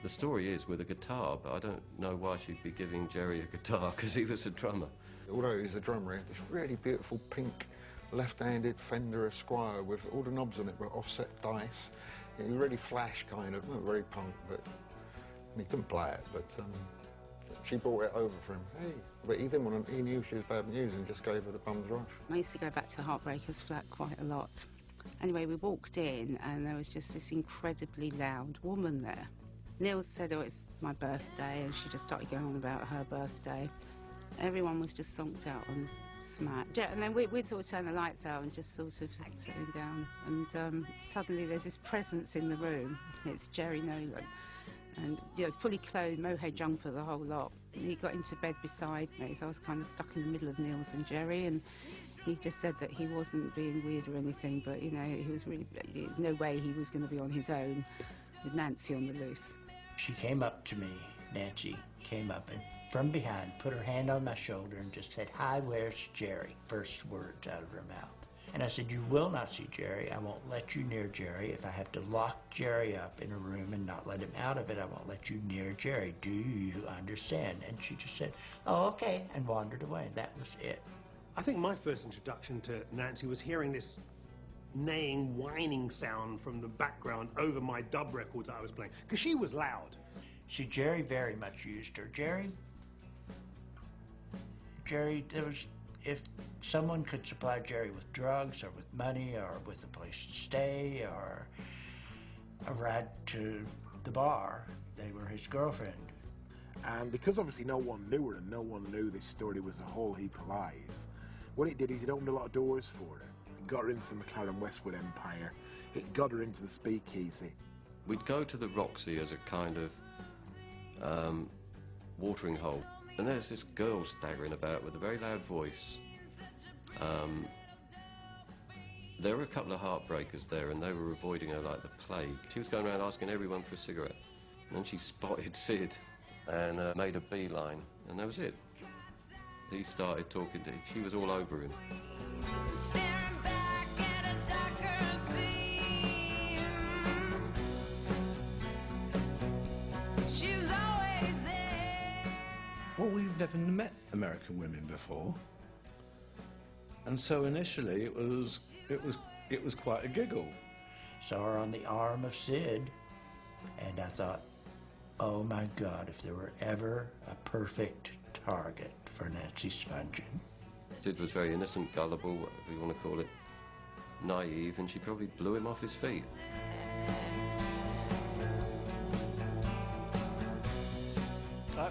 The story is with a guitar, but I don't know why she'd be giving Jerry a guitar, because he was a drummer. Although he's a drummer, he had this really beautiful pink left-handed Fender Esquire with all the knobs on it, but offset dice. He was really flash kind of, not very punk, but he couldn't play it, but she brought it over for him. Hey, but he didn't want to, he knew she was bad news and just gave her the bum's rush. I used to go back to the Heartbreakers flat quite a lot. Anyway, we walked in and there was just this incredibly loud woman there. Neil said, oh, it's my birthday, and she just started going on about her birthday. Everyone was just zonked out and smacked. Yeah, and then we'd sort of turn the lights out and just sort of sitting down. And suddenly there's this presence in the room. It's Jerry Nolan. And, you know, fully clothed, mohair jumper, the whole lot. He got into bed beside me, so I was kind of stuck in the middle of Niels and Jerry, and he just said that he wasn't being weird or anything, but, you know, he was really, there's no way he was going to be on his own with Nancy on the loose. She came up to me, Nancy came up and from behind put her hand on my shoulder and just said, "Hi, where's Jerry?" First words out of her mouth. And I said, "You will not see Jerry. I won't let you near Jerry. If I have to lock Jerry up in a room and not let him out of it, I won't let you near Jerry. Do you understand?" And she just said, "Oh, okay," and wandered away. That was it. I think my first introduction to Nancy was hearing this neighing, whining sound from the background over my dub records that I was playing, because she was loud. See, Jerry very much used her. Jerry, there was, if someone could supply Jerry with drugs or with money or with a place to stay or a ride to the bar, they were his girlfriend. And because obviously no one knew her and no one knew this story was a whole heap of lies, what it did is it opened a lot of doors for her. It got her into the McLaren Westwood empire. It got her into the Speakeasy. We'd go to the Roxy as a kind of watering hole, and there's this girl staggering about with a very loud voice. There were a couple of heartbreakers there, and they were avoiding her like the plague. She was going around asking everyone for a cigarette. And then she spotted Sid and made a beeline, and that was it. He started talking to her. She was all over him. Staring back at a darker scene. She's always there. Well, we've never met American women before, and so initially it was quite a giggle. Saw her on the arm of Sid, and I thought, oh my God, if there were ever a perfect target for Nancy Spungen. Sid was very innocent, gullible, whatever you want to call it, naive, and she probably blew him off his feet.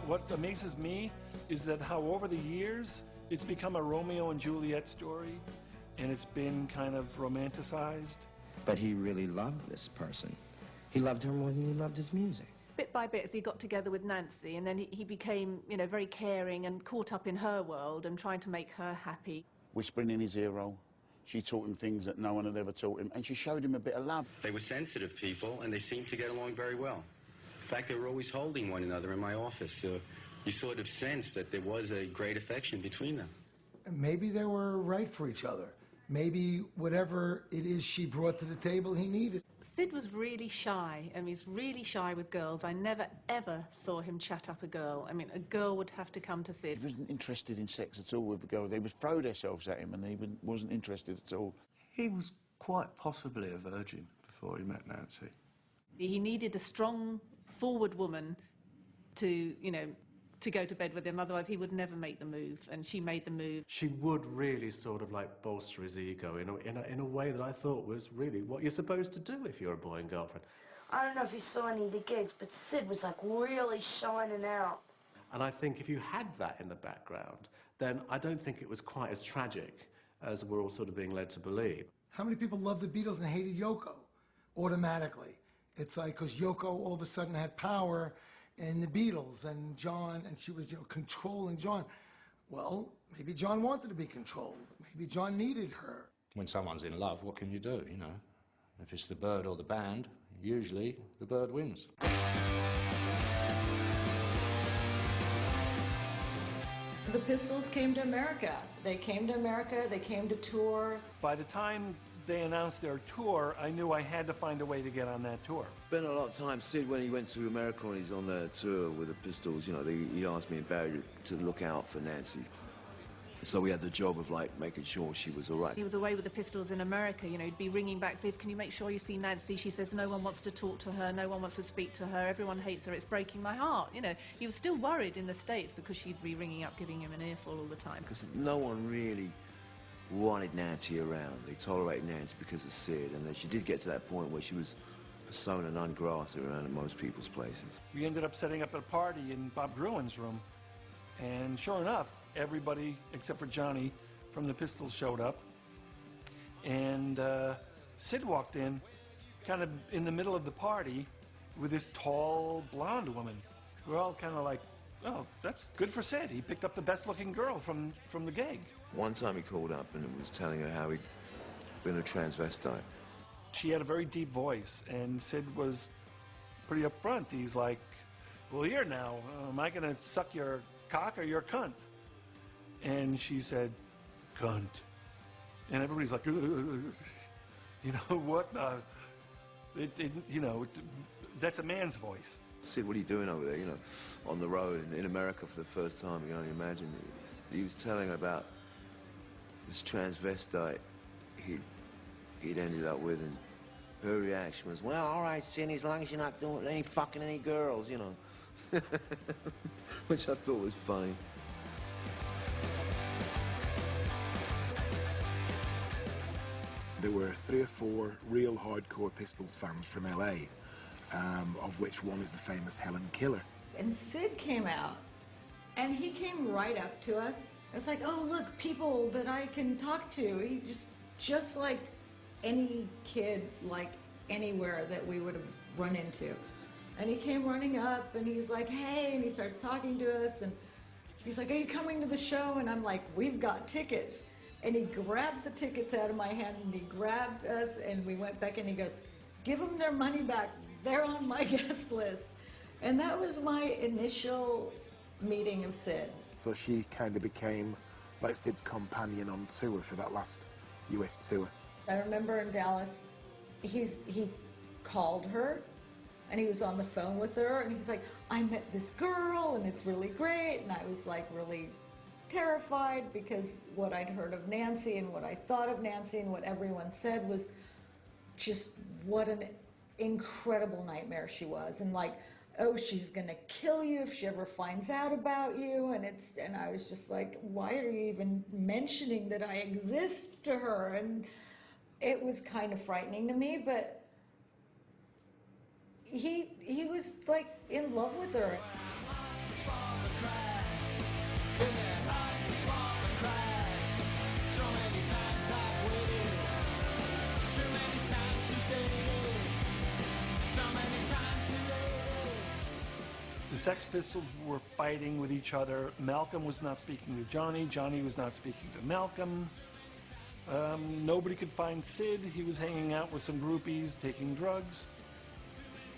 What amazes me is that how over the years it's become a Romeo and Juliet story, and it's been kind of romanticized. But he really loved this person. He loved her more than he loved his music. Bit by bit, as he got together with Nancy, and then he became, you know, very caring and caught up in her world and trying to make her happy. Whispering in his ear roll. She taught him things that no one had ever taught him, and she showed him a bit of love. They were sensitive people, and they seemed to get along very well. In fact, they were always holding one another in my office. So you sort of sensed that there was a great affection between them. Maybe they were right for each other. Maybe whatever it is she brought to the table, he needed. Sid was really shy. I mean, he's really shy with girls. I never, ever saw him chat up a girl. I mean, a girl would have to come to Sid. He wasn't interested in sex at all with a girl. They would throw themselves at him, and he wasn't interested at all. He was quite possibly a virgin before he met Nancy. He needed a strong, forward woman to, you know, to go to bed with him, otherwise he would never make the move, and she made the move. She would really sort of like bolster his ego in a way that I thought was really what you're supposed to do if you're a boy and girlfriend. I don't know if you saw any of the gigs, but Sid was like really shining out. And I think if you had that in the background, then I don't think it was quite as tragic as we're all sort of being led to believe. How many people loved the Beatles and hated Yoko automatically? It's like because Yoko all of a sudden had power in the Beatles, and John, and she was, you know, controlling John. Well, maybe John wanted to be controlled. Maybe John needed her. When someone's in love, what can you do, you know? If it's the bird or the band, usually the bird wins. The Pistols came to America. They came to America, they came to tour. By the time they announced their tour, I knew I had to find a way to get on that tour. Spent a lot of time, Sid, when he went to America and he's on the tour with the Pistols, you know, he asked me and Barry to look out for Nancy. So we had the job of, like, making sure she was all right. He was away with the Pistols in America, you know, he'd be ringing back, Viv, can you make sure you see Nancy? She says no one wants to talk to her, no one wants to speak to her, everyone hates her, it's breaking my heart. You know, he was still worried in the States because she'd be ringing up, giving him an earful all the time. Because no one really wanted Nancy around. They tolerated Nancy because of Sid, and then she did get to that point where she was persona non grata around in most people's places. We ended up setting up a party in Bob Gruen's room, and sure enough, everybody except for Johnny from the Pistols showed up, and Sid walked in, kind of in the middle of the party, with this tall, blonde woman. We're all kind of like, oh, that's good for Sid. He picked up the best-looking girl from the gig. One time he called up and was telling her how he'd been a transvestite. She had a very deep voice, and Sid was pretty upfront. He's like, well, here now, am I going to suck your cock or your cunt? And she said, cunt. And everybody's like, you know, what? That's a man's voice. Sid, what are you doing over there, you know, on the road in America for the first time? You can only imagine. He was telling her about this transvestite he'd ended up with, and her reaction was, well, all right, Sid, as long as you're not doing any fucking any girls, you know. Which I thought was funny. There were 3 or 4 real hardcore Pistols fans from LA, of which one is the famous Helen Killer. And Sid came out, and he came right up to us. It was like, oh, look, people that I can talk to. He just like any kid, like anywhere that we would have run into. And he came running up, and he's like, hey, and he starts talking to us, and he's like, are you coming to the show? And I'm like, we've got tickets. And he grabbed the tickets out of my hand, and he grabbed us, and we went back, and he goes, give them their money back. They're on my guest list. And that was my initial meeting of Sid. So she kind of became like Sid's companion on tour for that last US tour. I remember in Dallas, he called her, and he was on the phone with her, and he's like, I met this girl, and it's really great. And I was like really terrified, because what I'd heard of Nancy and what I thought of Nancy and what everyone said was just what an incredible nightmare she was, and like, oh, she's gonna kill you if she ever finds out about you. And I was just like, why are you even mentioning that I exist to her? And it was kind of frightening to me, but he was like in love with her. The Sex Pistols were fighting with each other. Malcolm was not speaking to Johnny. Johnny was not speaking to Malcolm. Nobody could find Sid. He was hanging out with some groupies, taking drugs.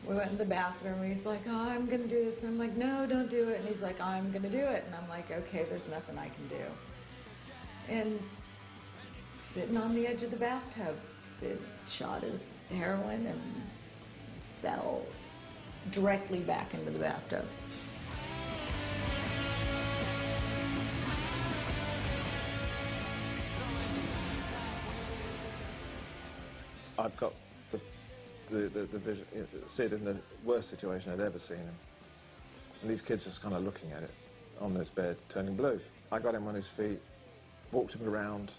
We went in the bathroom, and he's like, oh, I'm going to do this. And I'm like, no, don't do it. And he's like, I'm going to do it. And I'm like, okay, there's nothing I can do. And sitting on the edge of the bathtub, Sid shot his heroin and fell directly back into the bathtub. I've got the vision, Sid in the worst situation I'd ever seen him. And these kids just kind of looking at it on his bed, turning blue. I got him on his feet, walked him around,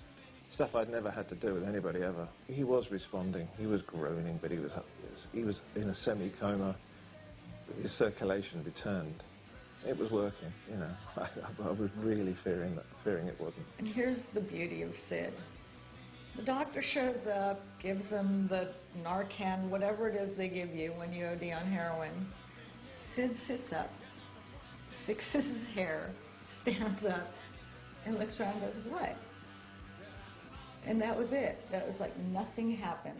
stuff I'd never had to do with anybody ever. He was responding, he was groaning, but he was in a semi-coma. His circulation returned. It was working, you know. I was really fearing it wouldn't. And here's the beauty of Sid. The doctor shows up, gives him the Narcan, whatever it is they give you when you OD on heroin. Sid sits up, fixes his hair, stands up, and looks around and goes, what? And that was it. That was like nothing happened.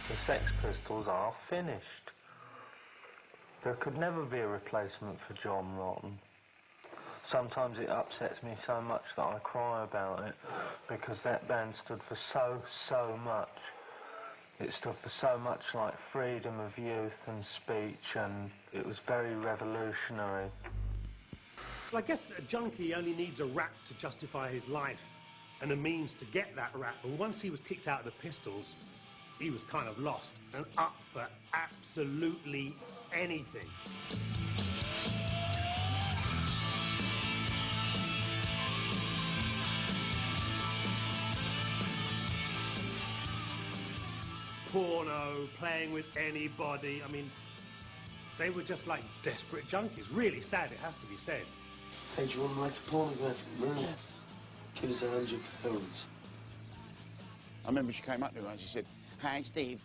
The Sex Pistols are finished. There could never be a replacement for John Rotten. Sometimes it upsets me so much that I cry about it, because that band stood for so much. It stood for so much like freedom of youth and speech, and it was very revolutionary. Well, I guess a junkie only needs a rap to justify his life and a means to get that rap. And once he was kicked out of the Pistols, he was kind of lost and up for absolutely anything. porno, playing with anybody. I mean, they were just like desperate junkies. Really sad, it has to be said. Hey, do you want to make a pornographic movie? Give us £100. I remember she came up to me and she said, "Hi, Steve.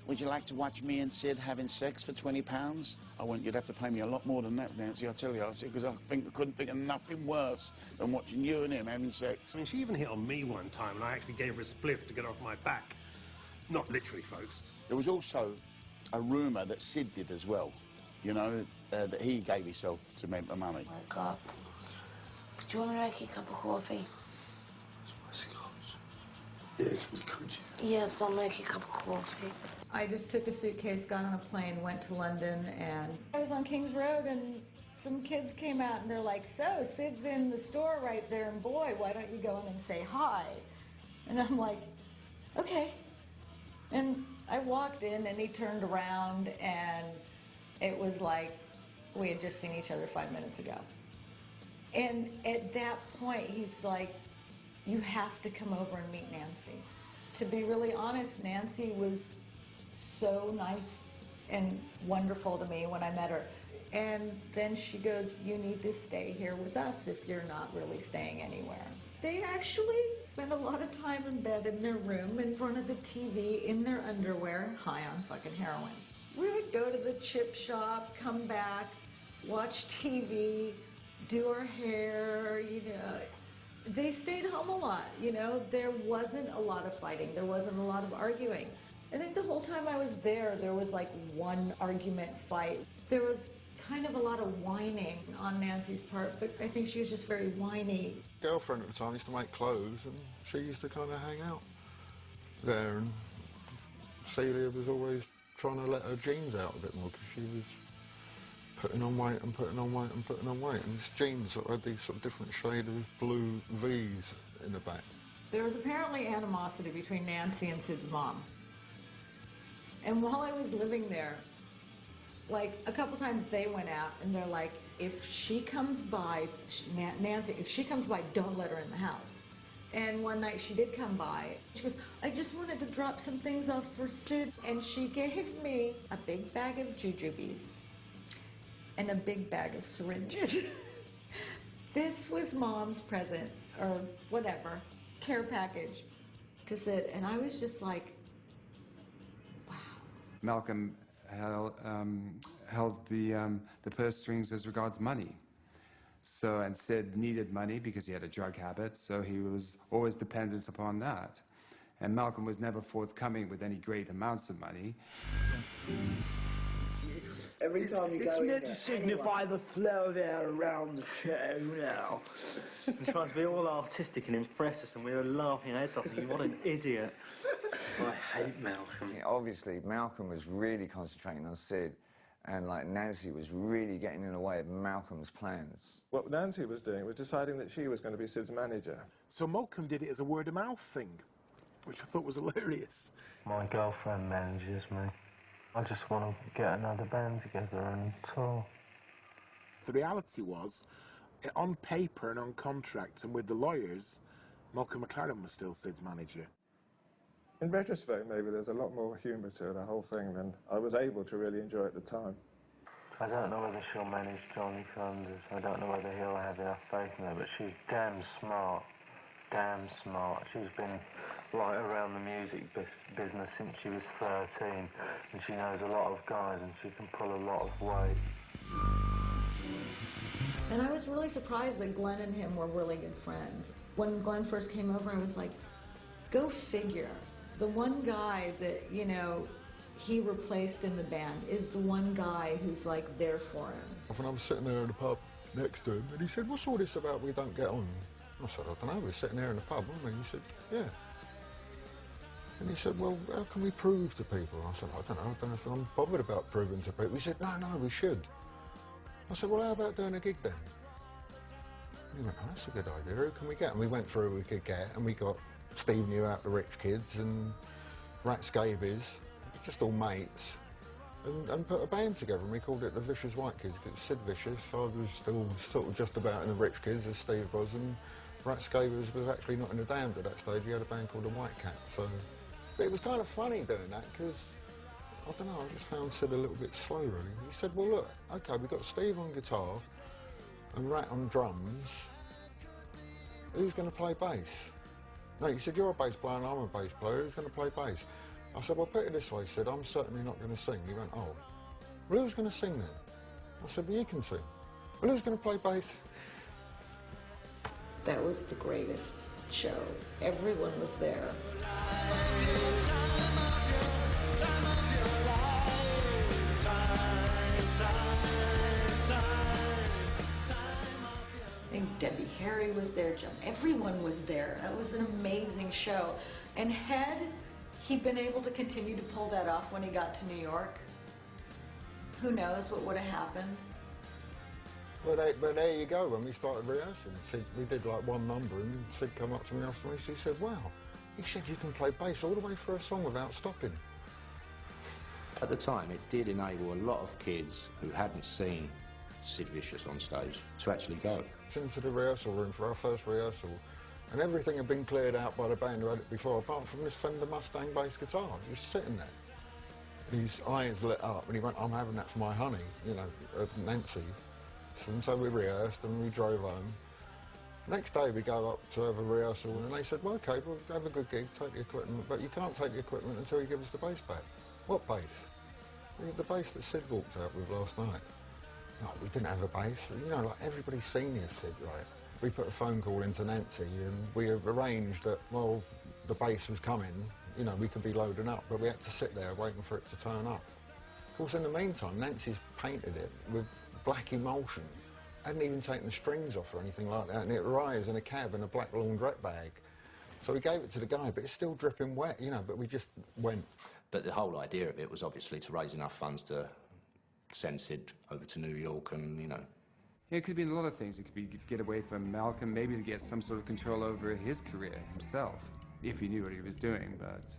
Would you like to watch me and Sid having sex for £20? I went, "You'd have to pay me a lot more than that, Nancy, I tell you." I said, because I couldn't think of nothing worse than watching you and him having sex. I mean, she even hit on me one time, and I actually gave her a spliff to get off my back. Not literally, folks. There was also a rumour that Sid did as well, you know, that he gave himself to make the money. Wake up. Do you want me to make you a cup of coffee? Yeah, could you? Yes, I'll make you a cup of coffee. I just took a suitcase, got on a plane, went to London, and I was on King's Road, and some kids came out, and they're like, "So, Sid's in the store right there, and boy, why don't you go in and say hi?" And I'm like, "Okay." And I walked in, and he turned around, and it was like we had just seen each other 5 minutes ago. And at that point, he's like, "You have to come over and meet Nancy." To be really honest, Nancy was so nice and wonderful to me when I met her. And then she goes, "You need to stay here with us if you're not really staying anywhere." They actually spend a lot of time in bed in their room in front of the TV in their underwear, high on fucking heroin. We would go to the chip shop, come back, watch TV, do our hair, you know. They stayed home a lot, you know. There wasn't a lot of fighting. There wasn't a lot of arguing. I think the whole time I was there was like one argument fight. There was kind of a lot of whining on Nancy's part, but I think she was just very whiny. Girlfriend at the time used to make clothes, and she used to kind of hang out there, and Celia was always trying to let her jeans out a bit more because she was putting on weight and putting on weight and putting on weight, and this jeans sort of had these sort of different shade of blue V's in the back. There was apparently animosity between Nancy and Sid's mom. And while I was living there, like a couple times they went out and they're like, "If she comes by, Nancy, if she comes by, don't let her in the house." And one night she did come by. She goes, "I just wanted to drop some things off for Sid." And she gave me a big bag of jujubes and a big bag of syringes. This was Mom's present, or whatever, care package to Sid. And I was just like, Malcolm held the purse strings as regards money. So, and Sid needed money because he had a drug habit, so he was always dependent upon that. And Malcolm was never forthcoming with any great amounts of money. Every time you go It's in meant there, to signify the flow of air around the show now. He tries to be all artistic and impress us, and we were laughing our heads off, thinking, what an idiot. I hate Malcolm. Yeah, obviously, Malcolm was really concentrating on Sid, and like Nancy was really getting in the way of Malcolm's plans. What Nancy was doing was deciding that she was going to be Sid's manager. So Malcolm did it as a word-of-mouth thing, which I thought was hilarious. My girlfriend manages me. I just want to get another band together and tour. The reality was, on paper and on contract and with the lawyers, Malcolm McLaren was still Sid's manager. In retrospect, maybe there's a lot more humour to the whole thing than I was able to really enjoy at the time. I don't know whether she'll manage Johnny Thunders. I don't know whether he'll have enough faith in her, but she's damn smart. Damn smart. She's been right around the music business since she was 13, and she knows a lot of guys, and she can pull a lot of weight. And I was really surprised that Glenn and him were really good friends. When Glenn first came over, I was like, go figure. The one guy that, you know, he replaced in the band is the one guy who's like there for him. When I'm sitting there in the pub next to him, and he said, "What's all this about we don't get on?" I said, "I don't know, we're sitting there in the pub, aren't we?" He said, "Yeah." And he said, "Well, how can we prove to people?" I said, I don't know if I'm bothered about proving to people. He said, no, we should. I said, "Well, how about doing a gig then?" He went, "Oh, that's a good idea, who can we get?" And we went through who we could get, and we got Steve New Out, the Rich Kids, and Rat Scabies, just all mates, and put a band together, and we called it the Vicious White Kids, because Sid Vicious, I was still sort of just about in the Rich Kids, as Steve was, and Rat Scabies was actually not in the Damned at that stage. He had a band called the White Cat, so But it was kind of funny doing that because, I don't know, I just found Sid a little bit slow, really. He said, well, look, OK, we've got Steve on guitar and Rat on drums. Who's going to play bass? No, he said, you're a bass player and I'm a bass player. Who's going to play bass? I said, well, put it this way, Sid, I'm certainly not going to sing. He went, oh, well, who's going to sing then? I said, well, you can sing. Well, who's going to play bass? That was the greatest show. Everyone was there. I think Debbie Harry was there, everyone was there. That was an amazing show. And had he been able to continue to pull that off when he got to New York, who knows what would have happened. But there you go, when we started rehearsing, Sid, we did like one number and Sid come up to me afterwards, he said, wow, he said you can play bass all the way through a song without stopping. At the time, it did enable a lot of kids who hadn't seen Sid Vicious on stage to actually go. Into the rehearsal room for our first rehearsal, and everything had been cleared out by the band who had it before, apart from this Fender Mustang bass guitar, just sitting there. His eyes lit up, and he went, I'm having that for my honey, you know, Nancy. And so we rehearsed and we drove home. Next day we go up to have a rehearsal and they said, well, OK, we'll have a good gig, take the equipment, but you can't take the equipment until you give us the bass back. What bass? The bass that Sid walked out with last night. No, we didn't have a bass. You know, like everybody's senior Sid, right? We put a phone call into Nancy and we arranged that, well, the bass was coming, you know, we could be loading up, but we had to sit there waiting for it to turn up. Of course, in the meantime, Nancy's painted it with black emulsion. Hadn't even taken the strings off or anything like that, and it arrives in a cab in a black laundrette bag. So we gave it to the guy, but it's still dripping wet, you know, but we just went. But the whole idea of it was obviously to raise enough funds to send Sid over to New York and, you know. It could be a lot of things. It could be to get away from Malcolm, maybe to get some sort of control over his career himself, if he knew what he was doing. But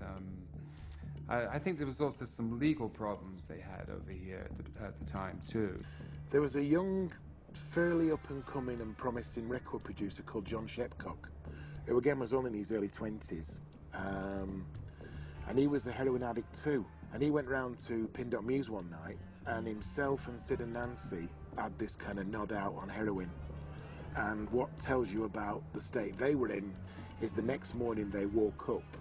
I think there was also some legal problems they had over here at the time, too. There was a young, fairly up-and-coming and promising record producer called John Shepcock, who again was only in his early 20s. And he was a heroin addict too. And he went round to Pin Dot Muse one night, and himself and Sid and Nancy had this kind of nod out on heroin. And what tells you about the state they were in is the next morning they woke up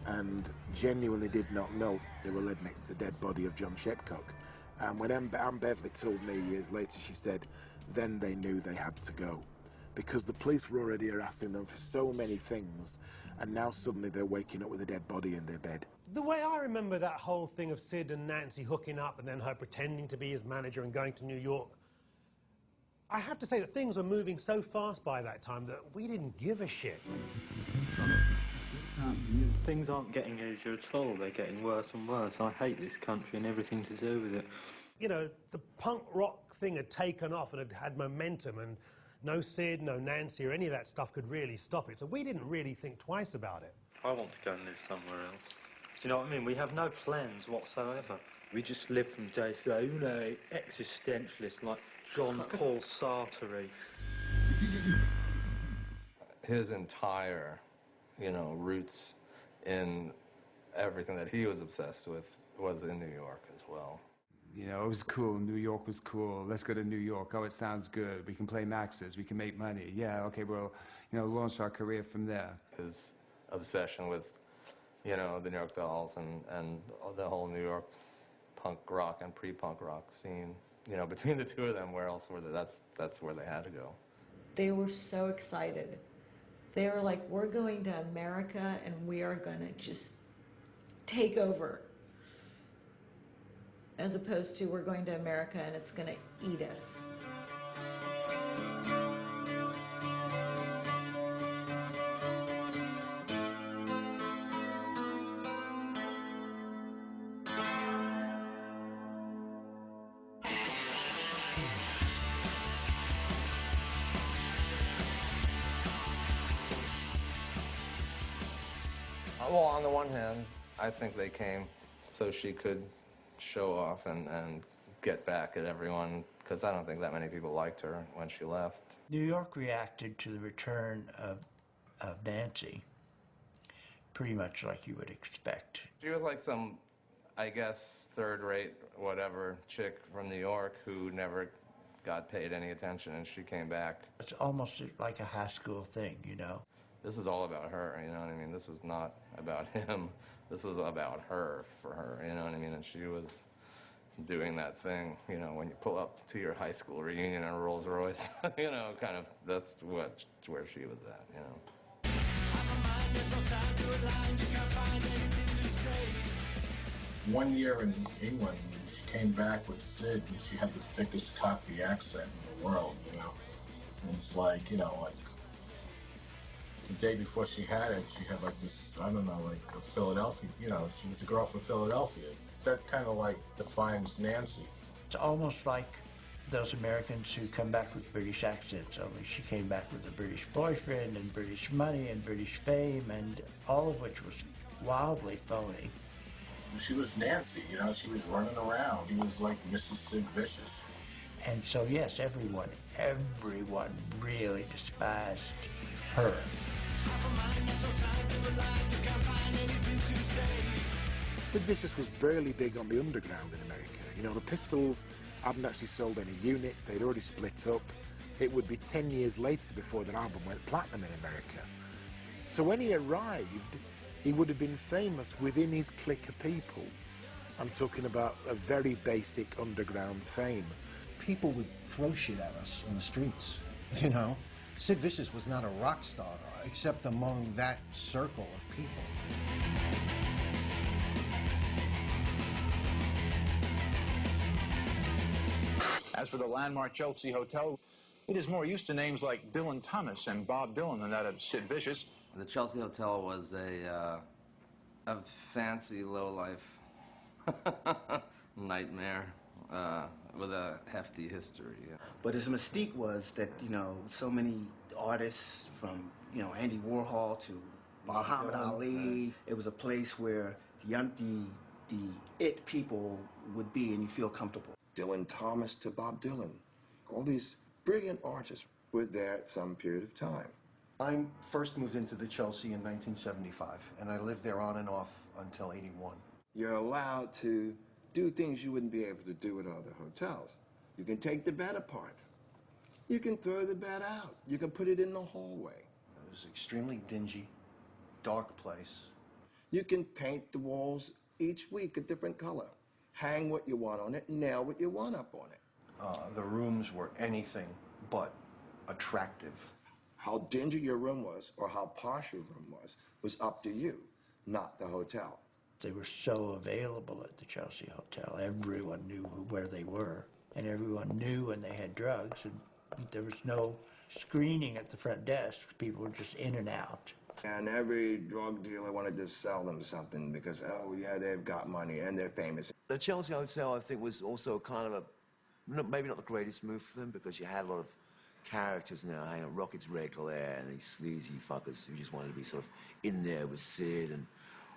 and genuinely did not know they were laid next to the dead body of John Shepcock. And when Anne Beverly told me years later, she said, then they knew they had to go. Because the police were already harassing them for so many things, and now suddenly they're waking up with a dead body in their bed. The way I remember that whole thing of Sid and Nancy hooking up and then her pretending to be his manager and going to New York, I have to say that things were moving so fast by that time that we didn't give a shit. Things aren't getting easier at all, they're getting worse and worse. I hate this country and everything to do with it. You know, the punk rock thing had taken off and had momentum, and no Sid, no Nancy or any of that stuff could really stop it, so we didn't really think twice about it. I want to go and live somewhere else. Do you know what I mean? We have no plans whatsoever. We just live from day to day, you know, existentialist like Jean-Paul Sartre. His entire, you know, roots in everything that he was obsessed with was in New York as well. You know, it was cool. New York was cool. Let's go to New York. Oh, it sounds good. We can play Max's. We can make money. Yeah, okay, well, you know, launch our career from there. His obsession with, you know, the New York Dolls and the whole New York punk rock and pre-punk rock scene. You know, between the two of them, where else were they? That's where they had to go. They were so excited. They were like, we're going to America and we are going to just take over. As opposed to we're going to America and it's going to eat us. Well, on the one hand, I think they came so she could show off and get back at everyone, because I don't think that many people liked her when she left. New York reacted to the return of Nancy pretty much like you would expect. She was like some, I guess, third-rate whatever chick from New York who never got paid any attention, and she came back. It's almost like a high school thing, you know? This is all about her, you know what I mean? This was not about him. This was about her, for her, you know what I mean? And she was doing that thing, you know, when you pull up to your high school reunion in a Rolls Royce, you know, kind of, that's where she was at, you know. One year in England, she came back with Sid, and she had the thickest Cockney accent in the world, you know. And it's like, you know, like, the day before she had it, she had like this, I don't know, like a Philadelphia, you know, she was a girl from Philadelphia. That kind of like defines Nancy. It's almost like those Americans who come back with British accents, only she came back with a British boyfriend and British money and British fame, and all of which was wildly phony. She was Nancy, you know, she was running around. She was like Mrs. Sid Vicious. And so, yes, everyone really despised her. Sid Vicious was barely big on the underground in America. You know, the Pistols hadn't actually sold any units, they'd already split up. It would be 10 years later before their album went platinum in America. So when he arrived, he would have been famous within his clique of people. I'm talking about a very basic underground fame. People would throw shit at us in the streets, you know? Sid Vicious was not a rock star, except among that circle of people. As for the landmark Chelsea Hotel, it is more used to names like Dylan Thomas and Bob Dylan than that of Sid Vicious. The Chelsea Hotel was a fancy, low-life nightmare with a hefty history. Yeah. But his mystique was that, you know, so many artists from, you know, Andy Warhol to Muhammad Ali, it was a place where the it people would be and you feel comfortable. Dylan Thomas to Bob Dylan. All these brilliant artists were there at some period of time. I first moved into the Chelsea in 1975, and I lived there on and off until '81. You're allowed to do things you wouldn't be able to do at other hotels. You can take the bed apart. You can throw the bed out. You can put it in the hallway. It was extremely dingy, dark place. You can paint the walls each week a different color. Hang what you want on it, nail what you want up on it. The rooms were anything but attractive. How dingy your room was, or how posh your room was up to you, not the hotel. They were so available at the Chelsea Hotel. Everyone knew where they were, and everyone knew when they had drugs, and there was no screening at the front desk. People were just in and out. And every drug dealer wanted to sell them something because, oh, yeah, they've got money and they're famous. The Chelsea Hotel, I think, was also kind of maybe not the greatest move for them because you had a lot of characters now hanging out. Rockets Regulaire and these sleazy fuckers who just wanted to be sort of in there with Sid and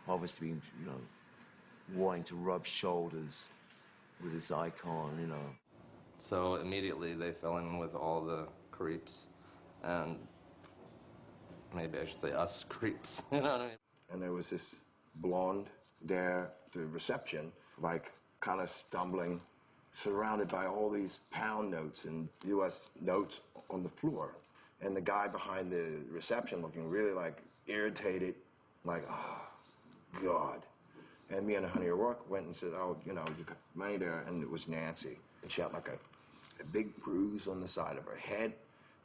obviously, you know, wanting to rub shoulders with this icon, you know. So immediately they fell in with all the creeps and maybe I should say us creeps, you know what I mean? And there was this blonde there at the reception, like kind of stumbling, surrounded by all these pound notes and U.S. notes on the floor. And the guy behind the reception looking really like irritated, like, oh, God. And me and Honey O'Rourke went and said, oh, you know, you got money there, and it was Nancy. And she had like a big bruise on the side of her head.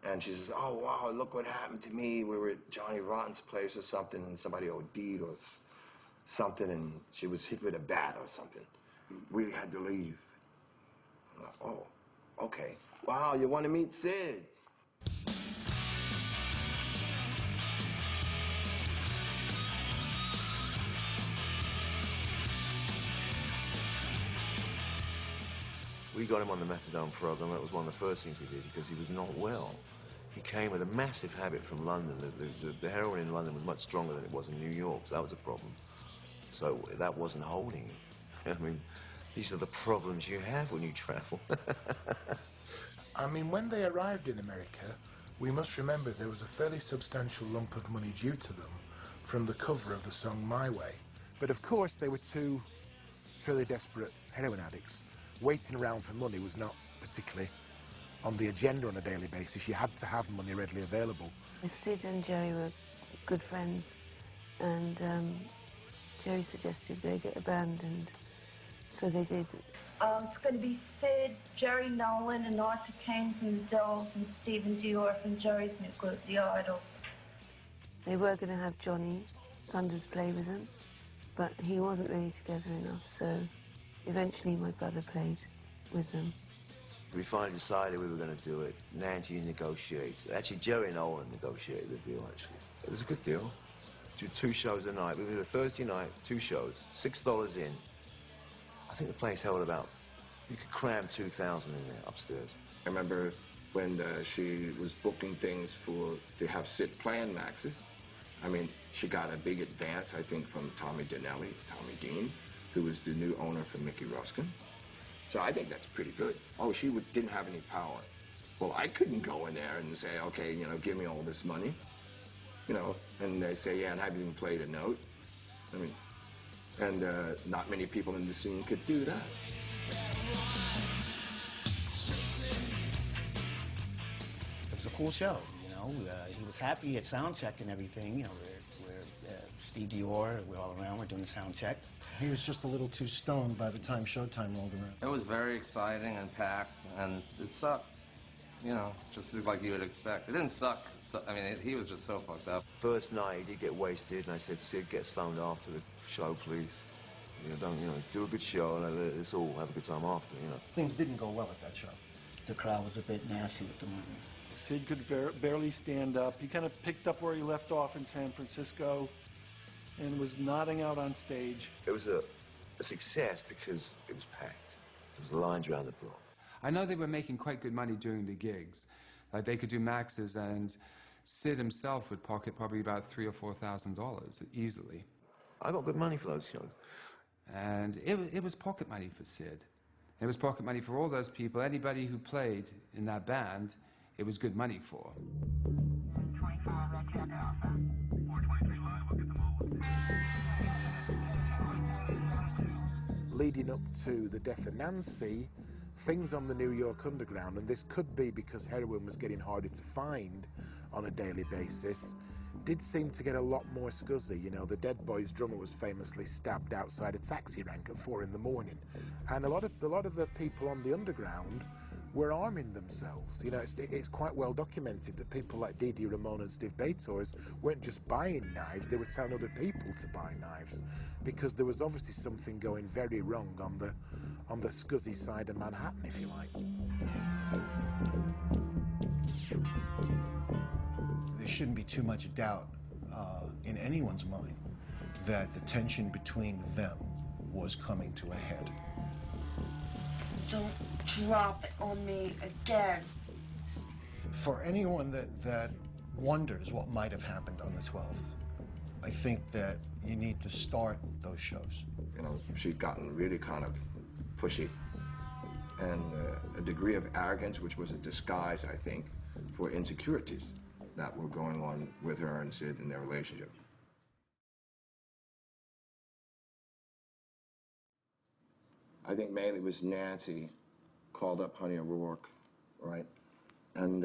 And she says, oh, wow, look what happened to me. We were at Johnny Rotten's place or something, and somebody OD'd or something, and she was hit with a bat or something. We had to leave. I'm like, oh, okay. Wow, you want to meet Sid? We got him on the methadone program. That was one of the first things we did because he was not well. He came with a massive habit from London. The heroin in London was much stronger than it was in New York, so that was a problem. So that wasn't holding him. I mean, these are the problems you have when you travel. I mean, when they arrived in America, we must remember there was a fairly substantial lump of money due to them from the cover of the song My Way. But of course, they were two fairly desperate heroin addicts. Waiting around for money was not particularly on the agenda on a daily basis. You had to have money readily available. Sid and Jerry were good friends, and Jerry suggested they get a band, and so they did. It's going to be Sid, Jerry Nolan, and Arthur Kane from the Dolls, and Stephen Dior from Jerry's new group, The Idols. They were going to have Johnny Thunders play with them, but he wasn't really together enough, so eventually my brother played with them. We finally decided we were going to do it. Nancy negotiates. Actually, Jerry Nolan negotiated the deal, actually. It was a good deal. Do 2 shows a night. We did a Thursday night, 2 shows, $6 in. I think the place held about, you could cram 2,000 in there upstairs. I remember when she was booking things to have Sid playing Max's. I mean, she got a big advance, I think, from Tommy Donnelly, Tommy Dean, who was the new owner for Mickey Ruskin. So I think that's pretty good. Oh, she didn't have any power. Well, I couldn't go in there and say, okay, you know, give me all this money. You know, and they say, yeah, and I haven't even played a note. I mean, and not many people in the scene could do that. It was a cool show, you know. He was happy, he had sound check and everything, you know. We're Steve Dior, we're all around, we're doing the sound check. He was just a little too stoned by the time Showtime rolled around. It was very exciting and packed, and it sucked. You know, just like you would expect. It didn't suck. I mean, he was just so fucked up. First night, he did get wasted, and I said, Sid, get stoned after the show, please. Do a good show, and let's all have a good time after, you know. Things didn't go well at that show. The crowd was a bit nasty with the money. Sid could barely stand up. He kind of picked up where he left off in San Francisco and was nodding out on stage. It was a success because it was packed. There was lines around the block. I know they were making quite good money doing the gigs. Like they could do Max's, and Sid himself would pocket probably about $3,000 or $4,000 easily. I got good money for those shows. And it was pocket money for Sid. It was pocket money for all those people. Anybody who played in that band, it was good money for. Leading up to the death of Nancy, things on the New York Underground, and this could be because heroin was getting harder to find on a daily basis, did seem to get a lot more scuzzy. You know, the Dead Boys drummer was famously stabbed outside a taxi rank at 4 in the morning. And a lot of the people on the underground were arming themselves. You know, it's quite well documented that people like Didi Ramone and Steve Bators weren't just buying knives, they were telling other people to buy knives, because there was obviously something going very wrong on the scuzzy side of Manhattan, if you like. There shouldn't be too much doubt in anyone's mind that the tension between them was coming to a head. Don't drop it on me again. For anyone that wonders what might have happened on the 12th, I think that you need to start those shows. You know, she'd gotten really kind of pushy, and a degree of arrogance, which was a disguise, I think, for insecurities that were going on with her and Sid in their relationship. I think mainly it was Nancy called up Honey O'Rourke, right? And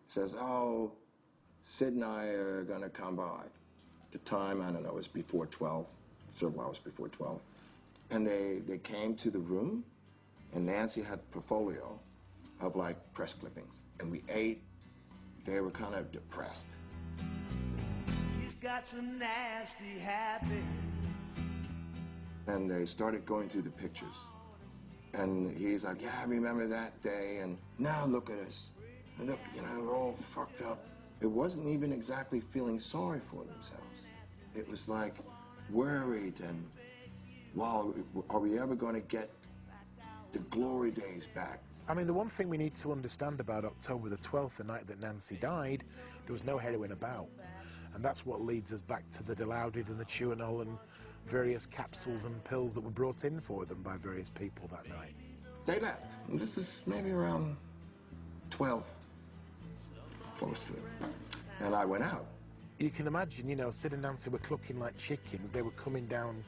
says, oh, Sid and I are gonna come by. At the time, I don't know, it was before 12, several hours before 12. And they came to the room, and Nancy had a portfolio of like press clippings. And we ate. They were kind of depressed. He's got some nasty habits. And they started going through the pictures. And he's like, yeah, I remember that day, and now look at us. And look, you know, we're all fucked up. It wasn't even exactly feeling sorry for themselves. It was like worried and, wow, are we ever going to get the glory days back? I mean, the one thing we need to understand about October the 12th, the night that Nancy died, there was no heroin about. And that's what leads us back to the Dilaudid and the Tuinol and various capsules and pills that were brought in for them by various people that night. They left. And this is maybe around 12, close to it. And I went out. You can imagine, you know, Sid and Nancy were clucking like chickens. They were coming down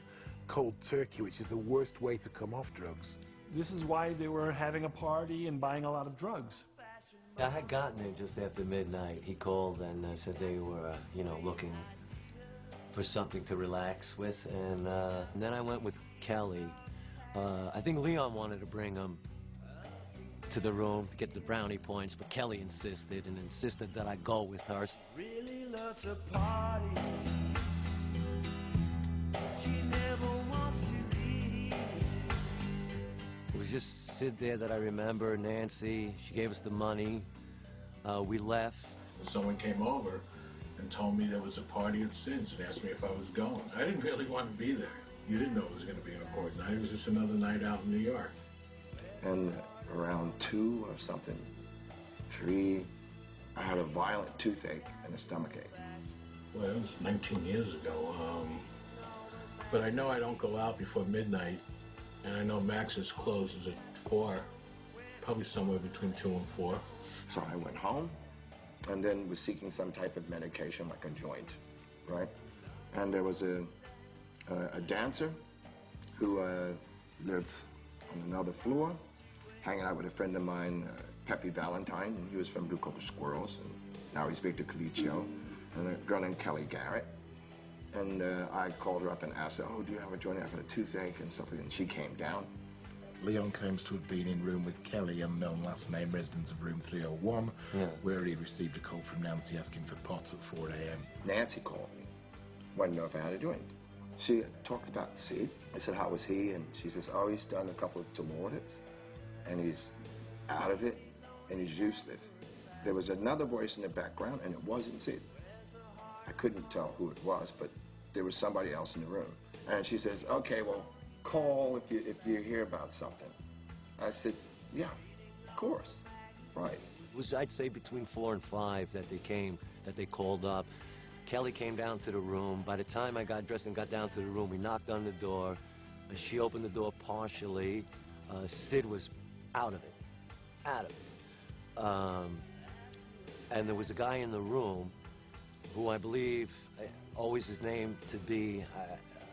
cold turkey, which is the worst way to come off drugs. This is why they were having a party and buying a lot of drugs. I had gotten there just after midnight. He called and said they were, you know, looking for something to relax with. And then I went with Kelly. I think Leon wanted to bring him to the room to get the brownie points, but Kelly insisted that I go with her. Really loves to party. She never wants to leave. It was just Sid there that I remember, Nancy. She gave us the money. We left. Someone came over and told me there was a party at Sid's and asked me if I was going. I didn't really want to be there. You didn't know it was going to be an important night. It was just another night out in New York. And around 2 or something, 3, I had a violent toothache and a stomachache. Well, it was 19 years ago. But I know I don't go out before midnight, and I know Max's closes at 4, probably somewhere between 2 and 4. So I went home and then was seeking some type of medication, like a joint, right? And there was a dancer who lived on another floor, hanging out with a friend of mine, Pepe Valentine, and he was from Blue Collar Squirrels, and now he's Victor Colicchio, and a girl named Kelly Garrett. And I called her up and asked her, oh, do you have a joint? I've got a toothache and stuff like that, and she came down. Leon claims to have been in room with Kelly, unknown last name, resident of room 301, where he received a call from Nancy asking for pot at 4 a.m. Nancy called me, wanted to know if I had a joint. She talked about Sid. I said, how was he? And she says, oh, he's done a couple of Telordits, and he's out of it, and he's useless. There was another voice in the background, and it wasn't Sid. I couldn't tell who it was, but there was somebody else in the room. And she says, okay, well, call if you hear about something. I said, yeah, of course. Right. It was, I'd say, between 4 and 5 that they called up. Kelly came down to the room. By the time I got dressed and got down to the room, we knocked on the door. She opened the door partially. Sid was out of it. And there was a guy in the room who I believe always his name to be,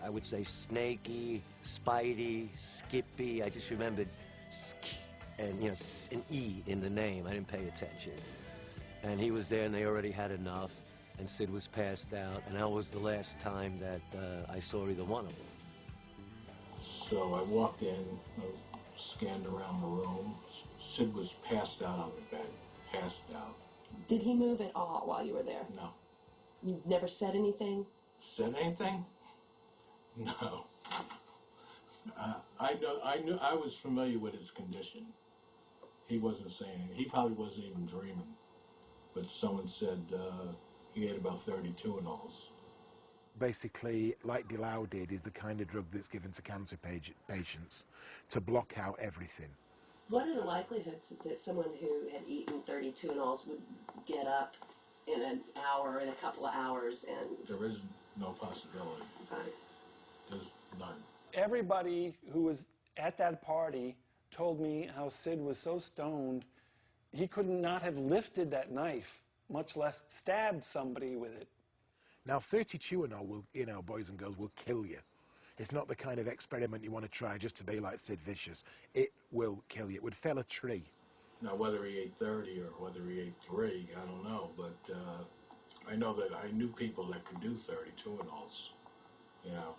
I would say, Snaky, Spidey, Skippy. I just remembered and, you know, an E in the name. I didn't pay attention. And he was there, and they already had enough. And Sid was passed out, and that was the last time that I saw either one of them. So I walked in, I scanned around the room. Sid was passed out on the bed, passed out. Did he move at all while you were there? No. You never said anything? Said anything? No. I was familiar with his condition. He wasn't saying anything. He probably wasn't even dreaming. But someone said he had about 32 in all. Basically, like Dilau did, is the kind of drug that's given to cancer patients to block out everything. What are the likelihoods that someone who had eaten 32 anoles would get up in an hour, in a couple of hours, and... There is no possibility. Right. There's none. Everybody who was at that party told me how Sid was so stoned he could not have lifted that knife, much less stabbed somebody with it. Now, 32 and all will, you know, boys and girls, will kill you. It's not the kind of experiment you want to try just to be like Sid Vicious. It will kill you. It would fell a tree. Now, whether he ate 30 or whether he ate 3, I don't know. But I know that I knew people that could do 32 and alls. You know,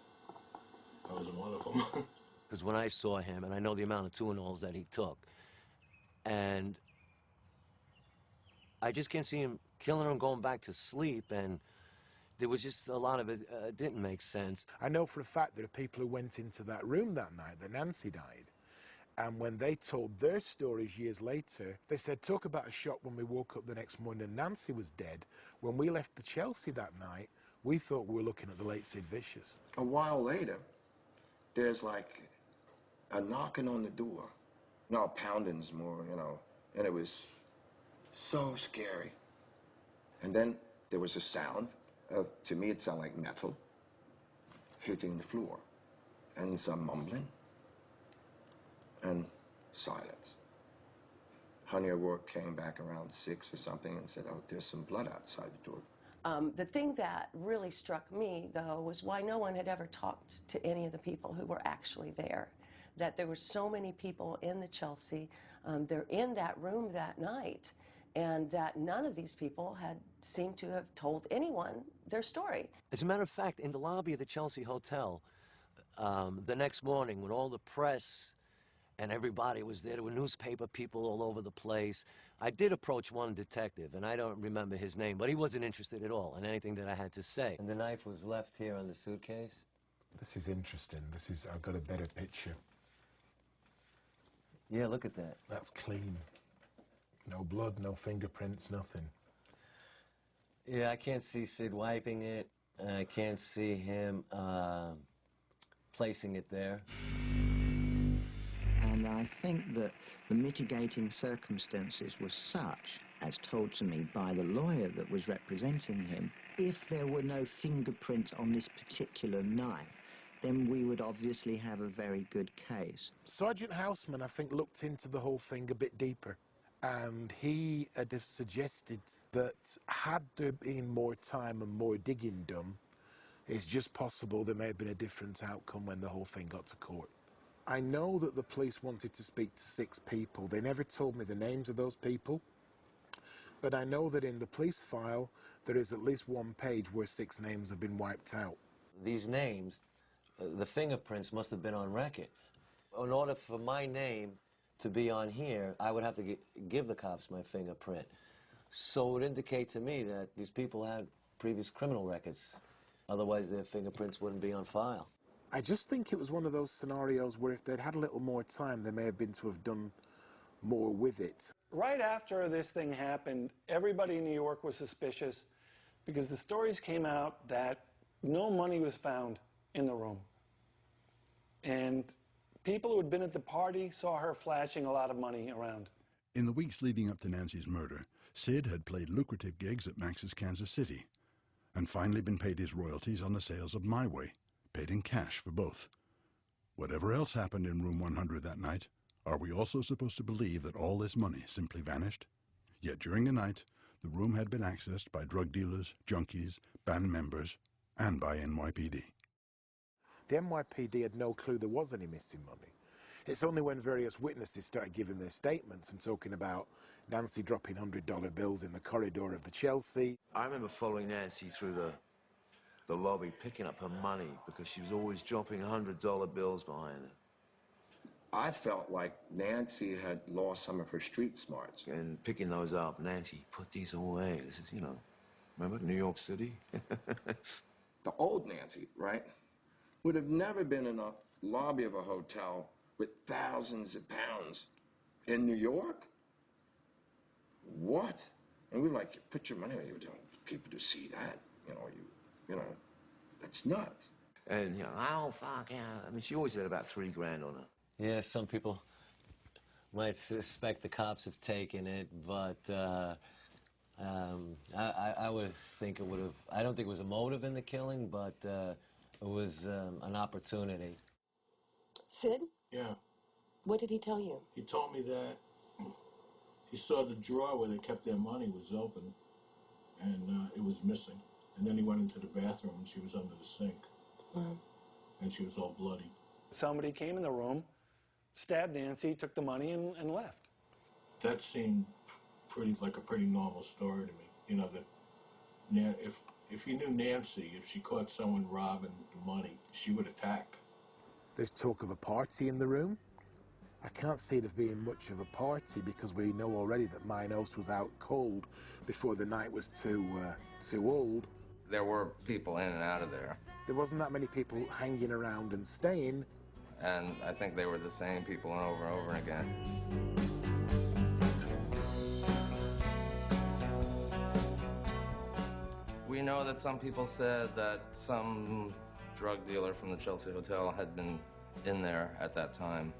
I was one of them. Because when I saw him, and I know the amount of Tuinals that he took, and I just can't see him killing her and going back to sleep, and there was just a lot of it didn't make sense. I know for a fact there are people who went into that room that night that Nancy died, and when they told their stories years later, they said, talk about a shock when we woke up the next morning and Nancy was dead. When we left the Chelsea that night, we thought we were looking at the late Sid Vicious. A while later, there's like a knocking on the door. No, pounding's more, you know, and it was so scary. And then there was a sound of, to me, it sounded like metal hitting the floor, and some mumbling, and silence. Honey O'Rourke came back around 6 or something and said, oh, there's some blood outside the door. The thing that really struck me, though, was why no one had ever talked to any of the people who were actually there. That there were so many people in the Chelsea, they're in that room that night, and that none of these people had seemed to have told anyone their story. As a matter of fact, in the lobby of the Chelsea Hotel, the next morning when all the press and everybody was there were newspaper people all over the place, I did approach one detective, and I don't remember his name, but he wasn't interested at all in anything that I had to say. And the knife was left here on the suitcase? This is interesting. I've got a better picture. Yeah, look at that. That's clean. No blood, no fingerprints, nothing. Yeah, I can't see Sid wiping it. I can't see him placing it there. And I think that the mitigating circumstances were such, as told to me by the lawyer that was representing him, if there were no fingerprints on this particular knife, then we would obviously have a very good case. Sergeant Houseman, I think, looked into the whole thing a bit deeper. And he had suggested that had there been more time and more digging done, it's just possible there may have been a different outcome when the whole thing got to court. I know that the police wanted to speak to 6 people. They never told me the names of those people. But I know that in the police file, there is at least one page where 6 names have been wiped out. These names, the fingerprints must have been on record. In order for my name to be on here, I would have to give the cops my fingerprint. So it would indicate to me that these people had previous criminal records. Otherwise, their fingerprints wouldn't be on file. I just think it was one of those scenarios where if they'd had a little more time, they may have been to have done more with it. Right after this thing happened, everybody in New York was suspicious because the stories came out that no money was found in the room. And people who had been at the party saw her flashing a lot of money around. In the weeks leading up to Nancy's murder, Sid had played lucrative gigs at Max's Kansas City and finally been paid his royalties on the sales of My Way, paid in cash for both. Whatever else happened in room 100 that night, are we also supposed to believe that all this money simply vanished? Yet during the night, the room had been accessed by drug dealers, junkies, band members, and by NYPD. The NYPD had no clue there was any missing money. It's only when various witnesses started giving their statements and talking about Nancy dropping $100 bills in the corridor of the Chelsea. I remember following Nancy through the lobby, picking up her money because she was always dropping $100 bills behind her. I felt like Nancy had lost some of her street smarts. And picking those up, Nancy, put these away. This is, remember New York City? The old Nancy, right, would have never been in a lobby of a hotel with thousands of pounds in New York. What? And we were like, put your money away. You don't people to see that, that's nuts. And, oh, fuck, yeah. I mean, she always had about $3 grand on her. Yeah, some people might suspect the cops have taken it, but I would think it would have. I don't think it was a motive in the killing, but it was an opportunity. Sid? Yeah. What did he tell you? He told me that he saw the drawer where they kept their money was open, and it was missing. And then he went into the bathroom, and she was under the sink. Wow. And she was all bloody. Somebody came in the room, stabbed Nancy, took the money, and left. That seemed like a pretty normal story to me. That if you knew Nancy, if she caught someone robbing the money, she would attack. There's talk of a party in the room. I can't see it as being much of a party because we know already that Minos was out cold before the night was too old. There were people in and out of there. There wasn't that many people hanging around and staying. And I think they were the same people over and over again. We know that some people said that some drug dealer from the Chelsea Hotel had been in there at that time.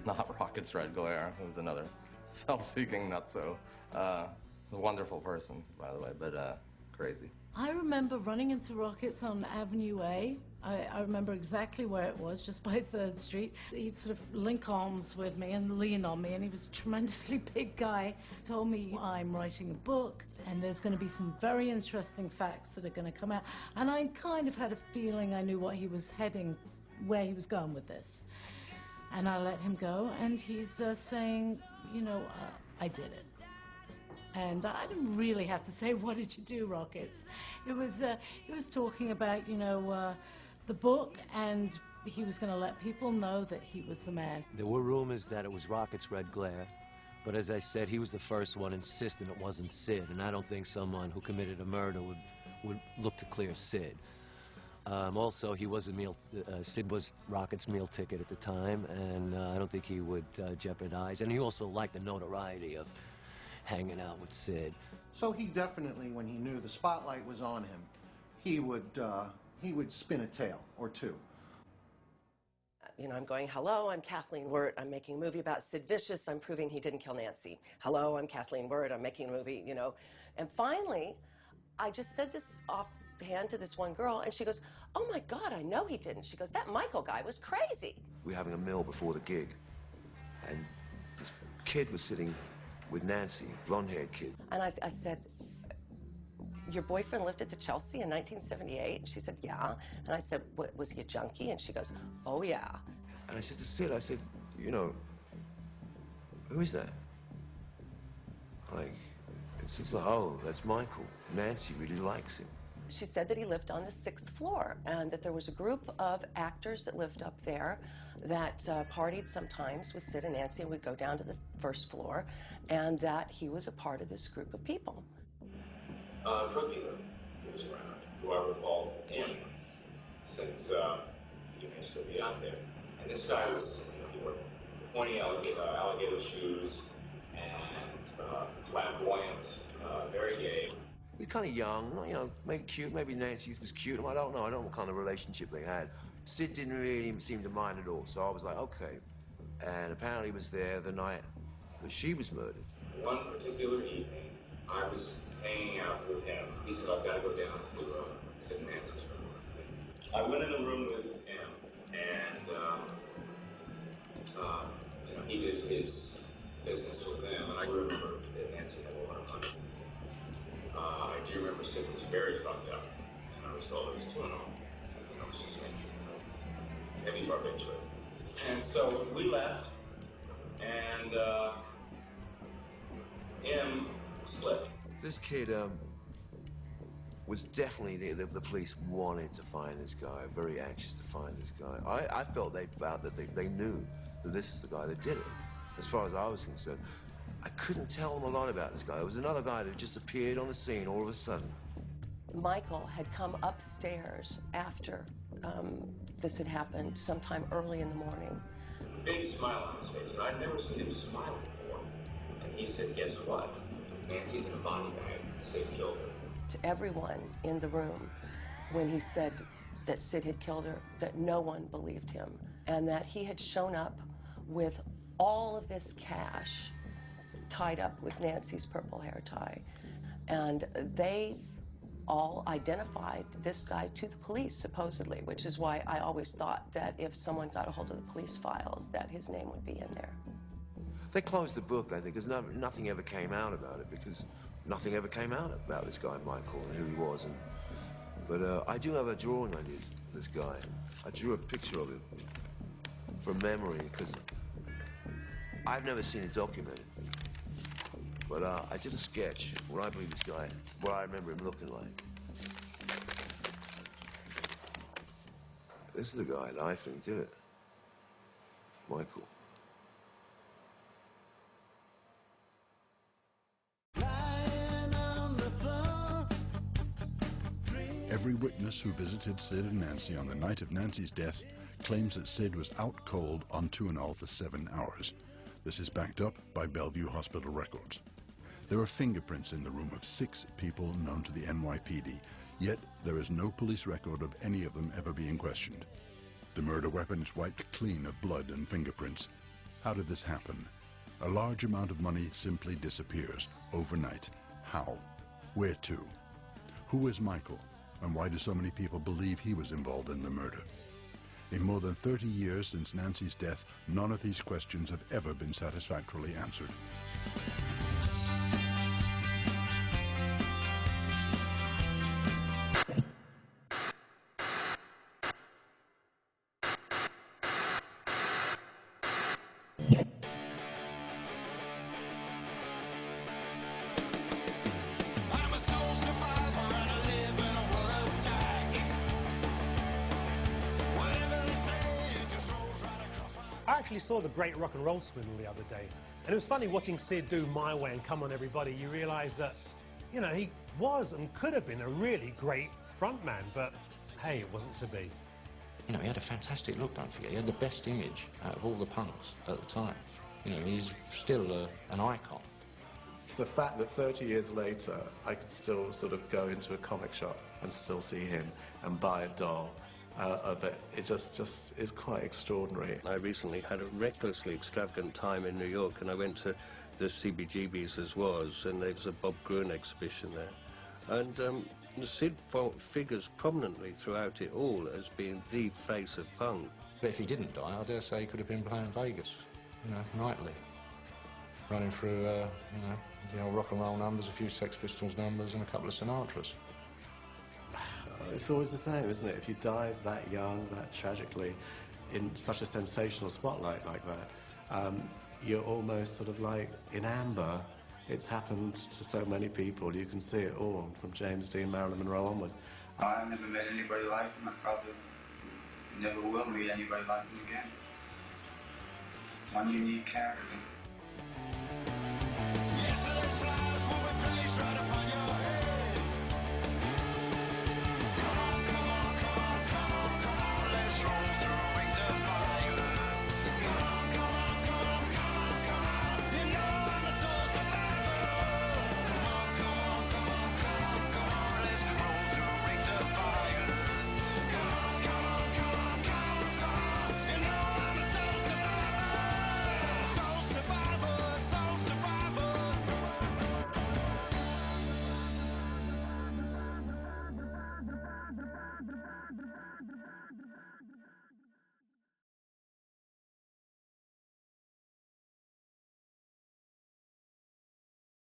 Not Rocket's Red Glare, who was another self-seeking nutso. A wonderful person, by the way, but crazy. I remember running into Rockets on Avenue A. I remember exactly where it was, just by 3rd Street. He'd sort of link arms with me and lean on me, and he was a tremendously big guy. Told me, I'm writing a book, and there's going to be some very interesting facts that are going to come out. And I kind of had a feeling I knew what he was heading, where he was going with this. And I let him go, and he's saying, you know, I did it. And I didn't really have to say, what did you do, Rockets? It was talking about, you know, the book, and he was going to let people know that he was the man. There were rumors that it was Rocket's Red Glare, but as I said, he was the first one insisting it wasn't Sid, and I don't think someone who committed a murder would look to clear Sid. Also, he was Sid was Rocket's meal ticket at the time, and I don't think he would jeopardize. And he also liked the notoriety of hanging out with Sid. So he definitely, when he knew the spotlight was on him, he would spin a tale or two. You know, I'm going, hello, I'm Kathleen Wirt. I'm making a movie about Sid Vicious. I'm proving he didn't kill Nancy. Hello, I'm Kathleen Wirt. I'm making a movie, you know. And finally, I just said this offhand to this one girl, and she goes, oh my God, I know he didn't. She goes, that Michael guy was crazy. We were having a meal before the gig, and this kid was sitting with Nancy, blonde-haired kid. And I said, your boyfriend lived at the Chelsea in 1978? She said, yeah. And I said, what, was he a junkie? And she goes, oh, yeah. And I said to Sid, I said, you know, who is that? Like, it's like, oh, that's Michael. Nancy really likes him. She said that he lived on the 6th floor, and that there was a group of actors that lived up there that partied sometimes with Sid and Nancy, and would go down to the 1st floor, and that he was a part of this group of people. Drug dealer who was around, who I recall him, since he may still be out there. And this guy was, you know, he wore pointy alligator shoes and flamboyant, very gay. He was kind of young, you know, maybe cute, maybe Nancy was cute. I don't know what kind of relationship they had. Sid didn't really seem to mind at all, so I was like, okay. And apparently he was there the night that she was murdered. One particular evening, I was hanging out with him. He said, I've got to go down to Sid and Nancy's room. I went in the room with him, and you know, he did his business with them, and I remember that Nancy had a lot of money. I do remember Sid was very fucked up, and I was told it was 2 and all. And I was just making a heavy barbiturate. And so we left, and him slipped. This kid was definitely, the police wanted to find this guy, very anxious to find this guy. I felt they found that they knew that this was the guy that did it, as far as I was concerned. I couldn't tell them a lot about this guy. It was another guy that just appeared on the scene all of a sudden. Michael had come upstairs after this had happened, sometime early in the morning. Big smile on his face, and I'd never seen him smile before. And he said, guess what? Nancy's in a body bag. Sid killed her. To everyone in the room, when he said that Sid had killed her, that no one believed him, and that he had shown up with all of this cash tied up with Nancy's purple hair tie. And they all identified this guy to the police, supposedly, which is why I always thought that if someone got a hold of the police files, that his name would be in there. They closed the book, I think, because nothing ever came out about it, because nothing ever came out about this guy, Michael, and who he was. But I do have a drawing I did of this guy. I drew a picture of him from memory, because I've never seen it documented. But I did a sketch of what I believe this guy, what I remember him looking like. This is the guy that I think did it. Michael. Every witness who visited Sid and Nancy on the night of Nancy's death claims that Sid was out cold on Tuinal for 7 hours. This is backed up by Bellevue Hospital records. There are fingerprints in the room of 6 people known to the NYPD, yet there is no police record of any of them ever being questioned. The murder weapon is wiped clean of blood and fingerprints. How did this happen? A large amount of money simply disappears overnight. How? Where to? Who is Michael, and why do so many people believe he was involved in the murder? In more than 30 years since Nancy's death, none of these questions have ever been satisfactorily answered. I actually saw the Great Rock and Roll Swindle the other day, and it was funny watching Sid do My Way and Come On Everybody. You realise that, you know, he was and could have been a really great frontman, but hey, it wasn't to be. You know, he had a fantastic look, don't forget. He had the best image out of all the punks at the time. You know, he's still an icon. The fact that 30 years later I could still sort of go into a comic shop and still see him and buy a doll of it, it just is quite extraordinary. I recently had a recklessly extravagant time in New York, and I went to the CBGB's as was, and there was a Bob Gruen exhibition there. And Sid figures prominently throughout it all as being the face of punk. But if he didn't die, I dare say he could have been playing Vegas, you know, nightly. Running through, you know, the old rock and roll numbers, a few Sex Pistols numbers, and a couple of Sinatras. It's always the same, isn't it? If you die that young, that tragically, in such a sensational spotlight like that, you're almost sort of like in amber. It's happened to so many people. You can see it all, from James Dean, Marilyn Monroe onwards. I've never met anybody like him. I probably never will meet anybody like him again. One unique character. Yes,